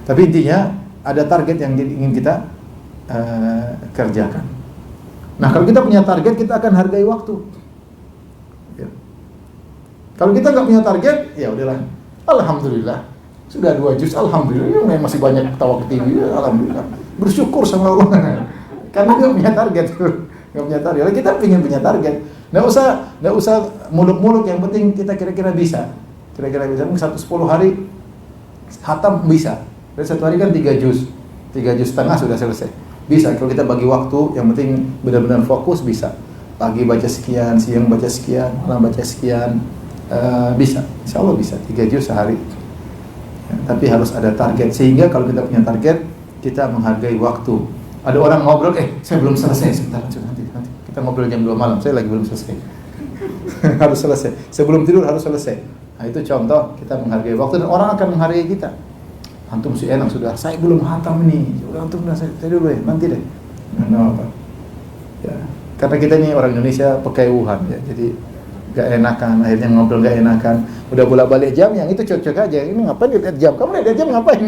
Tapi intinya ada target yang ingin kita kerjakan. Nah, kalau kita punya target, kita akan hargai waktu, ya. Kalau kita nggak punya target, ya udahlah. Alhamdulillah sudah 2 juz, alhamdulillah. Yang masih banyak ketawa ketiwi, ya, alhamdulillah. Bersyukur sama Allah. Karena nggak punya target, nggak punya target. Kita ingin punya target. Nggak usah muluk-muluk. Yang penting kita kira-kira bisa. Mungkin 10 hari khatam bisa. Dari 1 hari kan 3 juz, 3 juz setengah sudah selesai. Bisa, kalau kita bagi waktu, yang penting benar-benar fokus, bisa. Pagi baca sekian, siang baca sekian, malam baca sekian, bisa. Insya Allah bisa, 3 juz sehari. Ya, tapi harus ada target, sehingga kalau kita punya target, kita menghargai waktu. Ada orang ngobrol, saya belum selesai, sebentar, nanti. Kita ngobrol jam 2 malam, saya lagi belum selesai. Harus selesai, sebelum tidur harus selesai. Nah, itu contoh kita menghargai waktu dan orang akan menghargai kita. Antum si enak sudah, saya belum hatam ini. Udah antum saya dulu ya, nanti deh. Nah, apa? Ya, karena kita ini orang Indonesia pekewuhan ya. Jadi gak enakan, akhirnya ngobrol gak enakan. Udah bolak-balik jam, yang itu cocok aja. Ini ngapain lihat jam? Kamu lihat jam ngapain?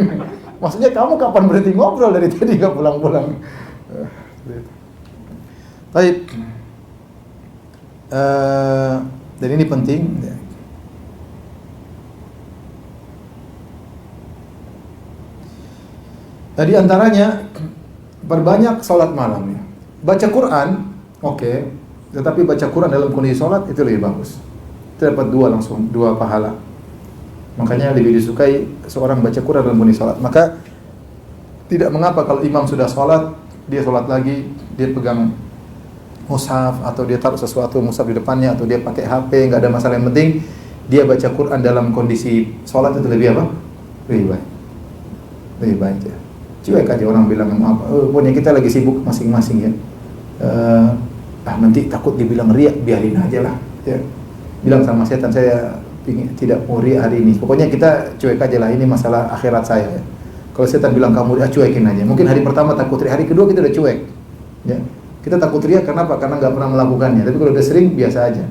Maksudnya kamu kapan berhenti ngobrol dari tadi gak pulang-pulang? Baik. Dan ini penting. Nah, di antaranya perbanyak salat malam ya. Baca Quran, oke. Tetapi baca Quran dalam kondisi salat itu lebih bagus. Itu dapat dua pahala. Makanya lebih disukai seorang baca Quran dalam kondisi salat. Maka tidak mengapa kalau imam sudah salat, dia salat lagi, dia pegang mushaf atau dia taruh sesuatu mushaf di depannya atau dia pakai HP, enggak ada masalah, yang penting dia baca Quran dalam kondisi salat itu lebih apa? Lebih baik. Lebih baik ya. Cuek aja orang bilang apa? Pokoknya kita lagi sibuk masing-masing ya. Nanti takut dibilang riak, biarin aja lah ya. Bilang sama setan, saya tidak mau riak hari ini. Pokoknya kita cuek aja lah, ini masalah akhirat saya ya. Kalau setan bilang kamu riak, cuekin aja. Mungkin hari pertama takut riak, hari kedua kita udah cuek ya. Kita takut riak kenapa? Karena nggak pernah melakukannya. Tapi kalau udah sering, biasa aja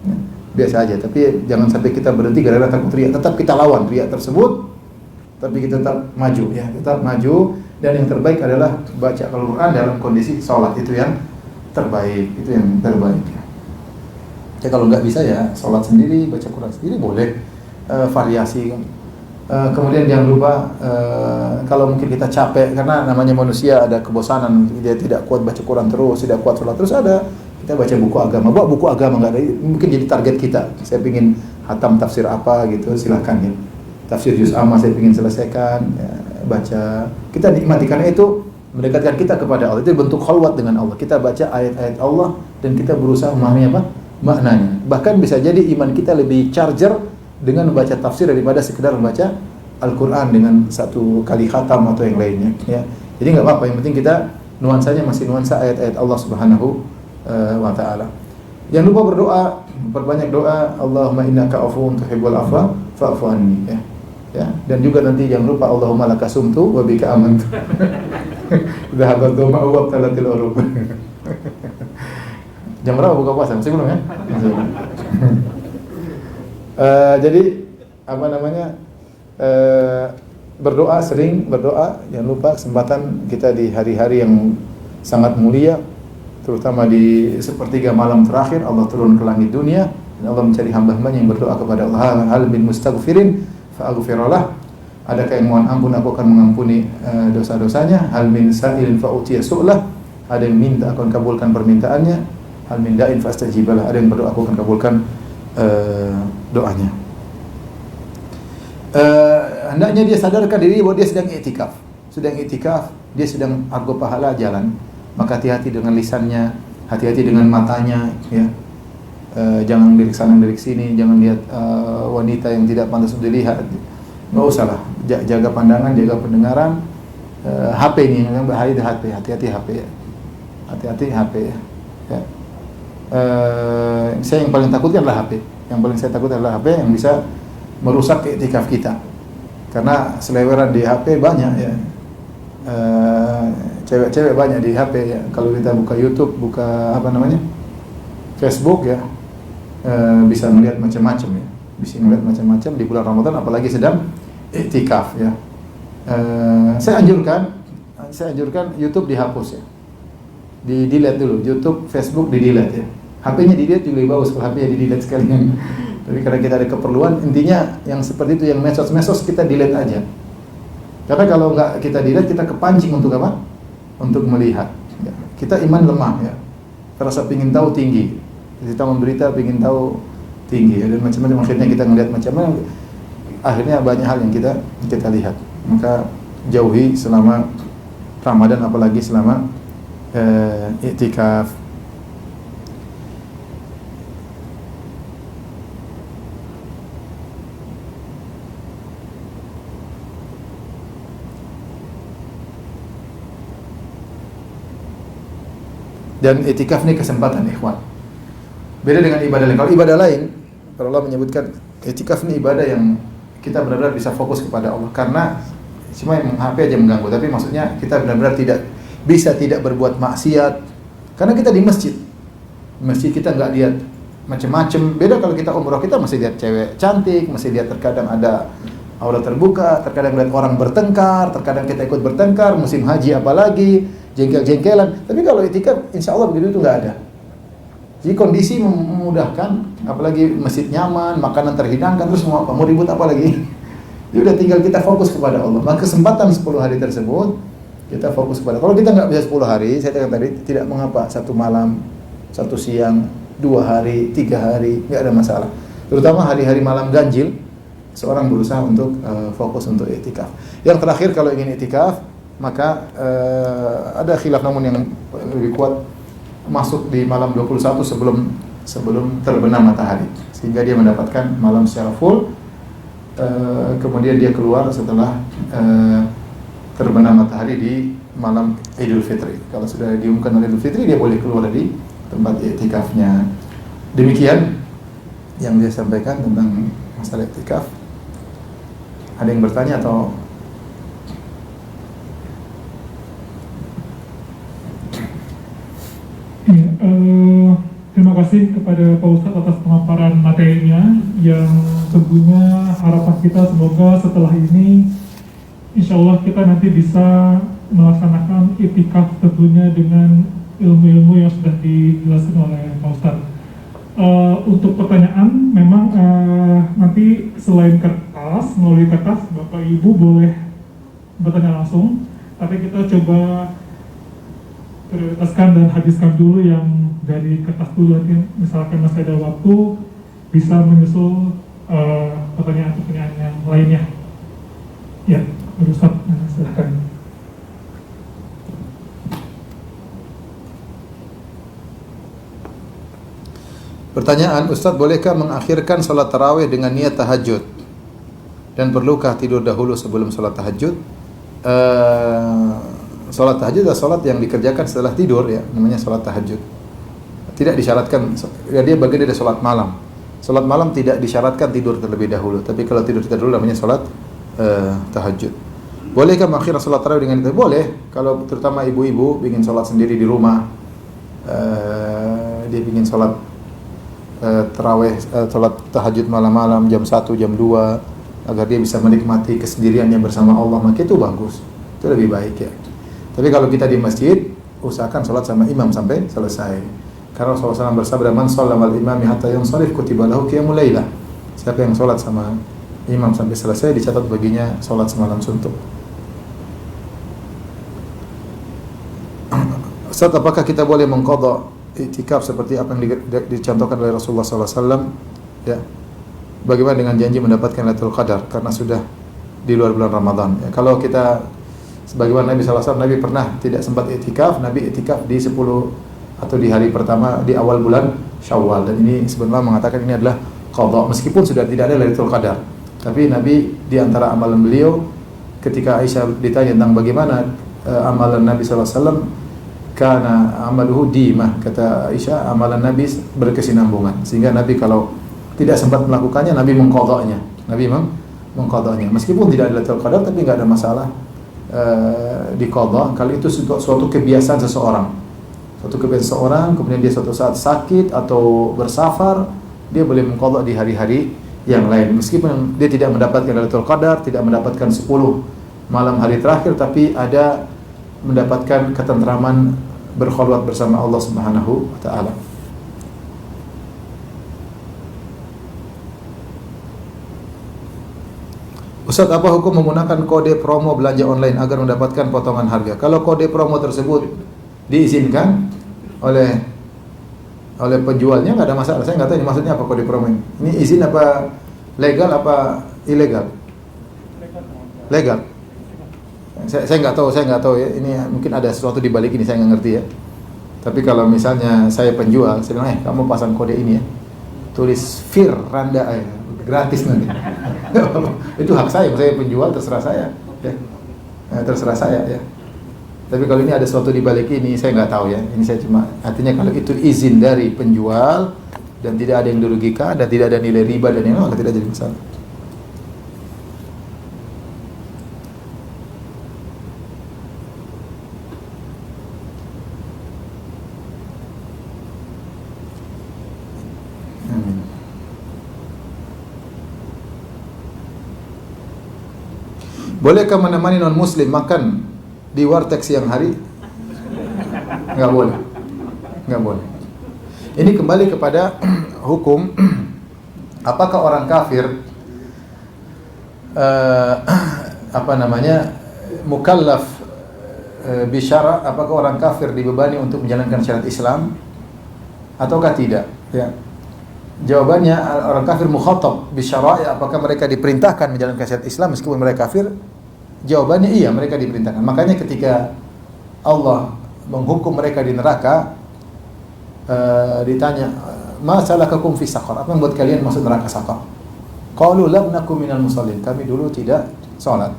ya. Biasa aja, tapi jangan sampai kita berhenti gara-gara takut riak. Tetap kita lawan riak tersebut, tapi kita tetap maju ya, tetap maju. Dan yang terbaik adalah baca Al-Quran dalam kondisi sholat, itu yang terbaik, itu yang terbaik ya. Ya kalau nggak bisa ya sholat sendiri, baca Quran sendiri boleh, variasi kan. Kemudian jangan lupa kalau mungkin kita capek, karena namanya manusia ada kebosanan, dia tidak kuat baca Quran terus, tidak kuat sholat terus, ada kita baca buku agama. Bawa buku agama nggak ada, mungkin jadi target kita. Saya pingin hatam tafsir apa gitu, silakan ya. Tafsir juz amma saya pingin selesaikan ya, baca. Kita nikmati karena itu mendekatkan kita kepada Allah. Itu bentuk khalwat dengan Allah. Kita baca ayat-ayat Allah dan kita berusaha memahami apa? Maknanya. Bahkan bisa jadi iman kita lebih charger dengan membaca tafsir daripada sekedar membaca Al-Quran dengan satu kali khatam atau yang lainnya ya. Jadi nggak apa-apa, yang penting kita nuansanya masih nuansa ayat-ayat Allah Subhanahu wa taala. Jangan lupa berdoa, perbanyak doa. Allahumma innaka afuwun tuhibbul afwa fa'fu anni ya. Dan juga nanti jangan lupa Allahumma laka sumtu wa bika amantu. Dhahabat dhuma'u wa talatil urub. Jam berapa buka puasa? Masih belum ya? Masih. Jadi apa namanya? Berdoa, sering berdoa. Jangan lupa kesempatan kita di hari-hari yang sangat mulia, terutama di sepertiga malam terakhir Allah turun ke langit dunia dan Allah mencari hamba-hambanya yang berdoa kepada Allah. Hal min mustaghfirin fa'aghfirullah. Adakah yang mohon ampun, aku akan mengampuni dosa-dosanya. Hal min sa'ilin fa'utiya su'lah. Ada yang minta, aku akan kabulkan permintaannya. Hal min da'in fastajibalah. Ada yang berdoa, aku akan kabulkan doanya. Hendaknya dia sadarkan diri bahwa dia sedang iktikaf. Dia sedang argo pahala jalan. Maka hati-hati dengan lisannya, hati-hati dengan matanya ya. Jangan lirik sana lirik sini, jangan lihat wanita yang tidak pantas untuk dilihat. Enggak usah lah, jaga pandangan, jaga pendengaran. HP ini yang bahaya, hati-hati HP ya. Hati-hati HP ya. Saya yang paling takutkan adalah HP. Yang paling saya takut adalah HP yang bisa merusak iktikaf kita. Karena seleweran di HP banyak ya. Cewek-cewek banyak di HP ya. Kalau kita buka YouTube, buka apa namanya? Facebook ya. Bisa melihat macam-macam ya. Bisa melihat macam-macam di bulan Ramadan, apalagi sedang iktikaf ya. Saya anjurkan YouTube dihapus ya. Di-delete dulu, YouTube, Facebook di-delete ya. HP-nya di-delete juga lebih bagus kalau HP-nya di-delete sekalian. Tapi karena kita ada keperluan, intinya yang seperti itu, yang medsos kita delete aja. Karena kalau nggak kita delete, kita kepancing untuk apa? Untuk melihat. Ya. Kita iman lemah ya. Rasa pingin tahu tinggi. Kita memberita pingin tahu tinggi ya. Dan macam-macam, akhirnya kita ngelihat macam-macam. Akhirnya banyak hal yang kita lihat. Maka jauhi selama Ramadan, apalagi selama iktikaf. Dan iktikaf ini kesempatan ikhwan. Beda dengan ibadah lain. Kalau ibadah lain, kalau Allah menyebutkan I'tikaf ini ibadah yang kita benar-benar bisa fokus kepada Allah, karena cuma yang HP aja mengganggu, tapi maksudnya kita benar-benar tidak berbuat maksiat, karena kita di masjid. Masjid kita nggak lihat macam-macam. Beda kalau kita umroh, kita masih lihat cewek cantik, masih lihat terkadang ada aurat terbuka, terkadang lihat orang bertengkar, terkadang kita ikut bertengkar, musim haji apalagi, jengkel-jengkelan. Tapi kalau i'tikaf, insya Allah begitu itu nggak ada. Jadi kondisi memudahkan, apalagi masjid nyaman, makanan terhidangkan, terus mau ribut apa lagi? Ya udah tinggal kita fokus kepada Allah. Maka kesempatan 10 hari tersebut kita fokus kepada. Kalau kita nggak bisa 10 hari, saya katakan tadi tidak mengapa, 1 malam, 1 siang, 2 hari, 3 hari, nggak ada masalah. Terutama hari-hari malam ganjil, seorang berusaha untuk fokus untuk i'tikaf. Yang terakhir, kalau ingin i'tikaf, maka ada khilaf namun yang lebih kuat, masuk di malam 21 sebelum terbenam matahari, sehingga dia mendapatkan malam secara full. Kemudian dia keluar setelah terbenam matahari di malam Idul Fitri. Kalau sudah diumumkan oleh Idul Fitri, dia boleh keluar dari tempat i'tikafnya. Demikian yang dia sampaikan tentang masalah i'tikaf. Ada yang bertanya atau? Ya, terima kasih kepada Pak Ustadz atas pemaparan materinya, yang tentunya harapan kita semoga setelah ini insya Allah kita nanti bisa melaksanakan i'tikaf tentunya dengan ilmu-ilmu yang sudah dijelaskan oleh Pak Ustadz. Untuk pertanyaan, memang nanti selain kertas, melalui kertas Bapak Ibu boleh bertanya langsung, tapi kita coba prioritaskan dan habiskan dulu yang dari kertas dulu. Nanti misalkan masih ada waktu, bisa menyusul pertanyaan-pertanyaan yang lainnya. Ya, Ustaz, silakan. Pertanyaan, Ustaz, bolehkah mengakhirkan salat tarawih dengan niat tahajud? Dan perlukah tidur dahulu sebelum salat tahajud? Salat tahajud adalah salat yang dikerjakan setelah tidur, ya, namanya salat tahajud. Tidak disyaratkan, ya, dia bagian dari salat malam. Salat malam tidak disyaratkan tidur terlebih dahulu, tapi kalau tidur dahulu namanya salat tahajud. Bolehkah mengakhirkan salat tarawih dengan itu? Boleh, kalau terutama ibu-ibu bikin salat sendiri di rumah, dia bikin salat tarawih, salat tahajud malam-malam jam 1, jam 2, agar dia bisa menikmati kesendiriannya bersama Allah, maka itu bagus, itu lebih baik, ya. Tapi kalau kita di masjid, usahakan salat sama imam sampai selesai. Karena Rasulullah SAW bersabda, "Man shalla wal imami hatta yansharif kutiba lahu qiyamul lailah." Siapa yang salat sama imam sampai selesai, dicatat baginya salat semalam suntuk. Ustaz, apakah kita boleh mengqadha i'tikaf seperti apa yang dicontohkan oleh Rasulullah SAW? Ya. Bagaimana dengan janji mendapatkan Lailatul Qadar karena sudah di luar bulan Ramadan? Ya, kalau kita sebagaimana Nabi SAW, Nabi pernah tidak sempat i'tikaf, Nabi i'tikaf di 10 atau di hari pertama di awal bulan Syawal, dan ini sebenarnya mengatakan ini adalah qadha meskipun sudah tidak ada Lailatul Qadar. Tapi Nabi, di antara amalan beliau, ketika Aisyah ditanya tentang bagaimana amalan Nabi SAW, karena amaluhu dimah, kata Aisyah, amalan Nabi berkesinambungan, sehingga Nabi kalau tidak sempat melakukannya, Nabi mengqadhanya. Nabi mengqadhanya meskipun tidak ada Lailatul Qadar, tapi enggak ada masalah diqadha kalau itu suatu kebiasaan seseorang. Suatu kebiasaan seseorang, kemudian dia suatu saat sakit atau bersafar, dia boleh mengqadha di hari-hari yang lain meskipun dia tidak mendapatkan Lailatul Qadar, tidak mendapatkan 10 malam hari terakhir, tapi ada mendapatkan ketentraman berkhulwat bersama Allah Subhanahu wa taala. Ustaz, apa hukum menggunakan kode promo belanja online agar mendapatkan potongan harga? Kalau kode promo tersebut diizinkan oleh penjualnya, nggak ada masalah. Saya nggak tahu ini maksudnya apa kode promo ini. Ini izin apa legal apa ilegal? Legal. Saya nggak tahu ya. Ini mungkin ada sesuatu di balik ini, saya nggak ngerti ya. Tapi kalau misalnya saya penjual, saya bilang, kamu pasang kode ini ya, tulis Fir Randa, gratis nanti. Itu hak saya penjual, terserah saya. Ya. Terserah saya ya. Tapi kalau ini ada sesuatu di balik ini, saya nggak tahu ya. Ini saya cuma, artinya kalau itu izin dari penjual, dan tidak ada yang dirugikan dan tidak ada nilai riba dan yang lain, maka tidak jadi masalah. Bolehkah menemani non muslim makan di warteg siang hari? Enggak boleh. Enggak boleh. Ini kembali kepada hukum apakah orang kafir mukallaf bisyara, apakah orang kafir dibebani untuk menjalankan syariat Islam ataukah tidak, ya. Jawabannya orang kafir mukhatab bisyara, apakah mereka diperintahkan menjalankan syariat Islam meskipun mereka kafir? Jawabannya iya, mereka diperintahkan. Makanya ketika Allah menghukum mereka di neraka, ditanya, "Ma salakakum fi saqar?" Apa yang buat kalian masuk neraka saqar? Qalu lam nakum minal musallin. Kami dulu tidak salat.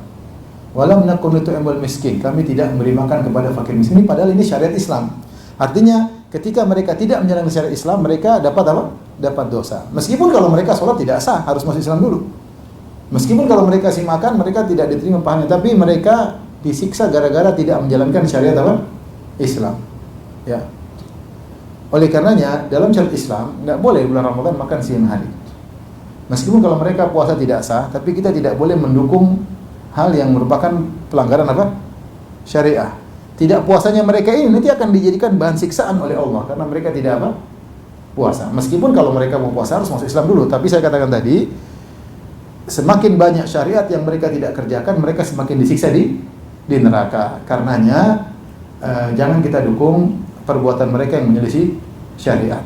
Wa lam nakun nut'imul miskin. Kami tidak memberi makan kepada fakir miskin. Padahal ini syariat Islam. Artinya ketika mereka tidak menjalankan syariat Islam, mereka dapat apa? Dapat dosa. Meskipun kalau mereka sholat tidak sah, harus masuk Islam dulu. Meskipun kalau mereka kasih makan, mereka tidak diterima pahalanya, tapi mereka disiksa gara-gara tidak menjalankan syariat apa? Islam. Ya. Oleh karenanya, dalam syariat Islam tidak boleh bulan Ramadan makan siang hari. Meskipun kalau mereka puasa tidak sah, tapi kita tidak boleh mendukung hal yang merupakan pelanggaran apa? Syariah. Tidak puasanya mereka ini nanti akan dijadikan bahan siksaan oleh Allah karena mereka tidak apa? Puasa. Meskipun kalau mereka mau puasa harus masuk Islam dulu, tapi saya katakan tadi semakin banyak syariat yang mereka tidak kerjakan, mereka semakin disiksa di neraka. Karenanya jangan kita dukung perbuatan mereka yang menyelisih syariat.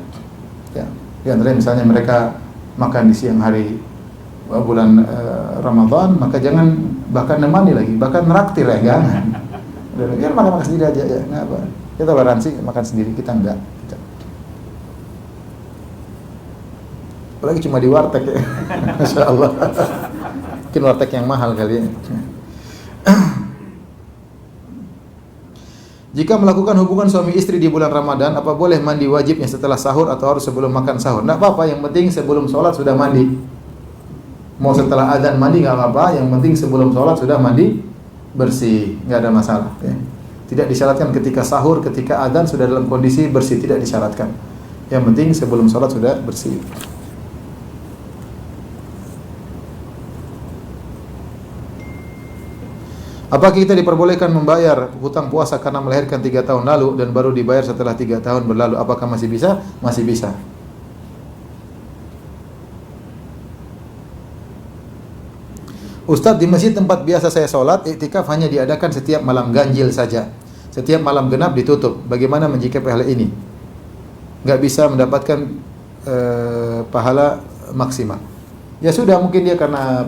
Ya. Di antaranya misalnya mereka makan di siang hari bulan Ramadan, maka jangan bahkan nemani lagi, bahkan neraktir ya, jangan. Biar makan sendiri aja ya, enggak apa. Kita toleransi makan sendiri, kita enggak. Apalagi cuma di warteg ya. Masya Allah. Mungkin warteg yang mahal kali ya. Jika melakukan hubungan suami istri di bulan Ramadan, apa boleh mandi wajibnya setelah sahur atau harus sebelum makan sahur? Tidak apa-apa, yang penting sebelum sholat sudah mandi. Mau setelah azan mandi nggak apa-apa, yang penting sebelum sholat sudah mandi bersih, nggak ada masalah. Ya. Tidak disyaratkan ketika sahur, ketika azan sudah dalam kondisi bersih, tidak disyaratkan. Yang penting sebelum sholat sudah bersih. Apakah kita diperbolehkan membayar hutang puasa karena melahirkan 3 tahun lalu dan baru dibayar setelah 3 tahun berlalu? Apakah masih bisa? Masih bisa. Ustadz, di masjid tempat biasa saya sholat, iktikaf hanya diadakan setiap malam ganjil saja. Setiap malam genap ditutup. Bagaimana menjikapi hal ini? Nggak bisa mendapatkan pahala maksimal. Ya sudah, mungkin dia karena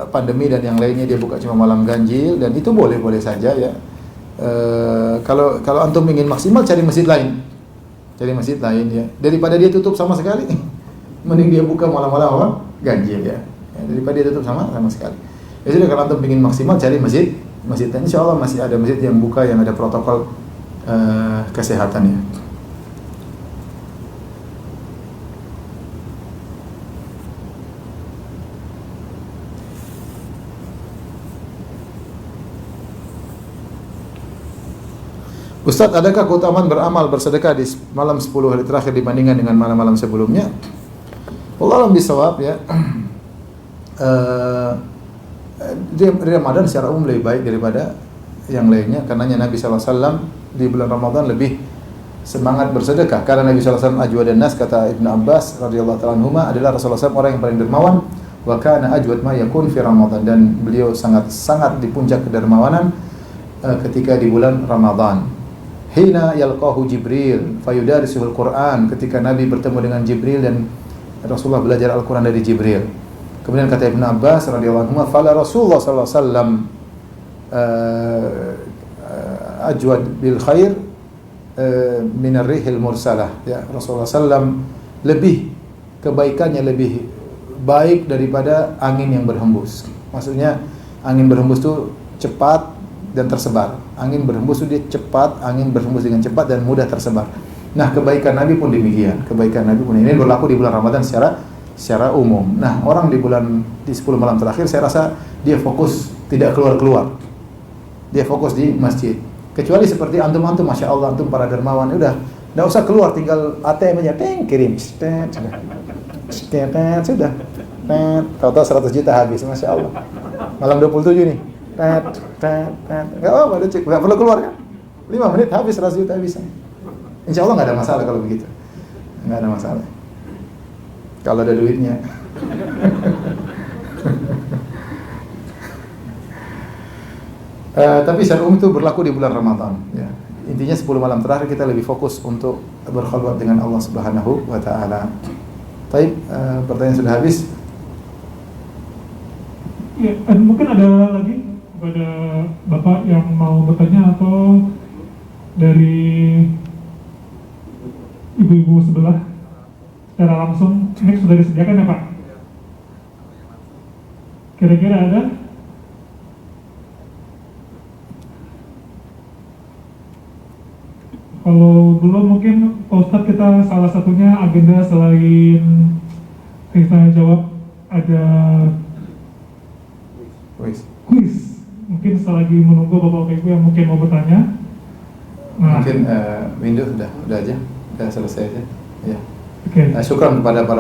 pandemi dan yang lainnya dia buka cuma malam ganjil, dan itu boleh saja ya. Kalau antum ingin maksimal, cari masjid lain, ya. Daripada dia tutup sama sekali, mending dia buka malam-malam apa? Ganjil ya. Daripada dia tutup sama sekali. Ya sudah, kalau antum ingin maksimal, cari masjid lain. Insya Allah masih ada masjid yang buka yang ada protokol kesehatannya. Ustaz, adakah keutamaan beramal bersedekah di malam 10 hari terakhir dibandingkan dengan malam-malam sebelumnya? Wallahu a'lam bishawab ya. Di Ramadan secara umum lebih baik daripada yang lainnya, karena Nabi SAW di bulan Ramadan lebih semangat bersedekah. Karena Nabi SAW ajwadan nas, kata Ibnu Abbas radhiyallahu ta'ala anhuma, adalah Rasulullah SAW orang yang paling dermawan, wa kana ajwad ma yakun fi Ramadan, dan beliau sangat di puncak kedermawanan ketika di bulan Ramadan. Hina yalqahu Jibril fayudarisuhul Quran, ketika Nabi bertemu dengan Jibril dan Rasulullah belajar Al-Quran dari Jibril. Kemudian kata Ibnu Abbas radhiyallahu anhu, fala Rasulullah sallallahu alaihi wasallam ajwad bil khair min ar-rihil mursalah. Ya, Rasulullah sallam lebih kebaikannya lebih baik daripada angin yang berhembus. Maksudnya angin berhembus itu cepat dan tersebar. Angin berhembus itu dia cepat, angin berhembus dengan cepat dan mudah tersebar. Nah, kebaikan Nabi pun demikian. Kebaikan Nabi pun ini berlaku di bulan Ramadan secara umum. Nah, orang di 10 malam terakhir saya rasa dia fokus tidak keluar-keluar. Dia fokus di masjid. Kecuali seperti antum-antum, Masya Allah, antum para dermawan, udah enggak usah keluar, tinggal ATM aja, kirim, sudah. Tahu-tahu 100 juta habis, Masya Allah. Malam 27 nih. Enggak apa-apa, enggak perlu keluar kan? 5 menit habis 100 juta habis. Insya Allah nggak ada masalah kalau begitu, nggak ada masalah. Kalau ada duitnya. Tapi secara umum itu berlaku di bulan Ramadan. Ya. Intinya 10 malam terakhir kita lebih fokus untuk berkhulwat dengan Allah Subhanahu wa Ta'ala. Baik, pertanyaan sudah habis. Ya, mungkin ada lagi kepada Bapak yang mau bertanya atau dari ibu-ibu sebelah secara langsung. Ini sudah disediakan ya Pak? Kira-kira ada? Kalau belum, mungkin Pak Ustadz, kita salah satunya agenda selain tanya jawab ada kuis. Mungkin selagi menunggu Bapak Ibu yang mungkin mau bertanya. Nah, mungkin window udah aja, udah selesai aja. Ya. Oke. Syukran kepada para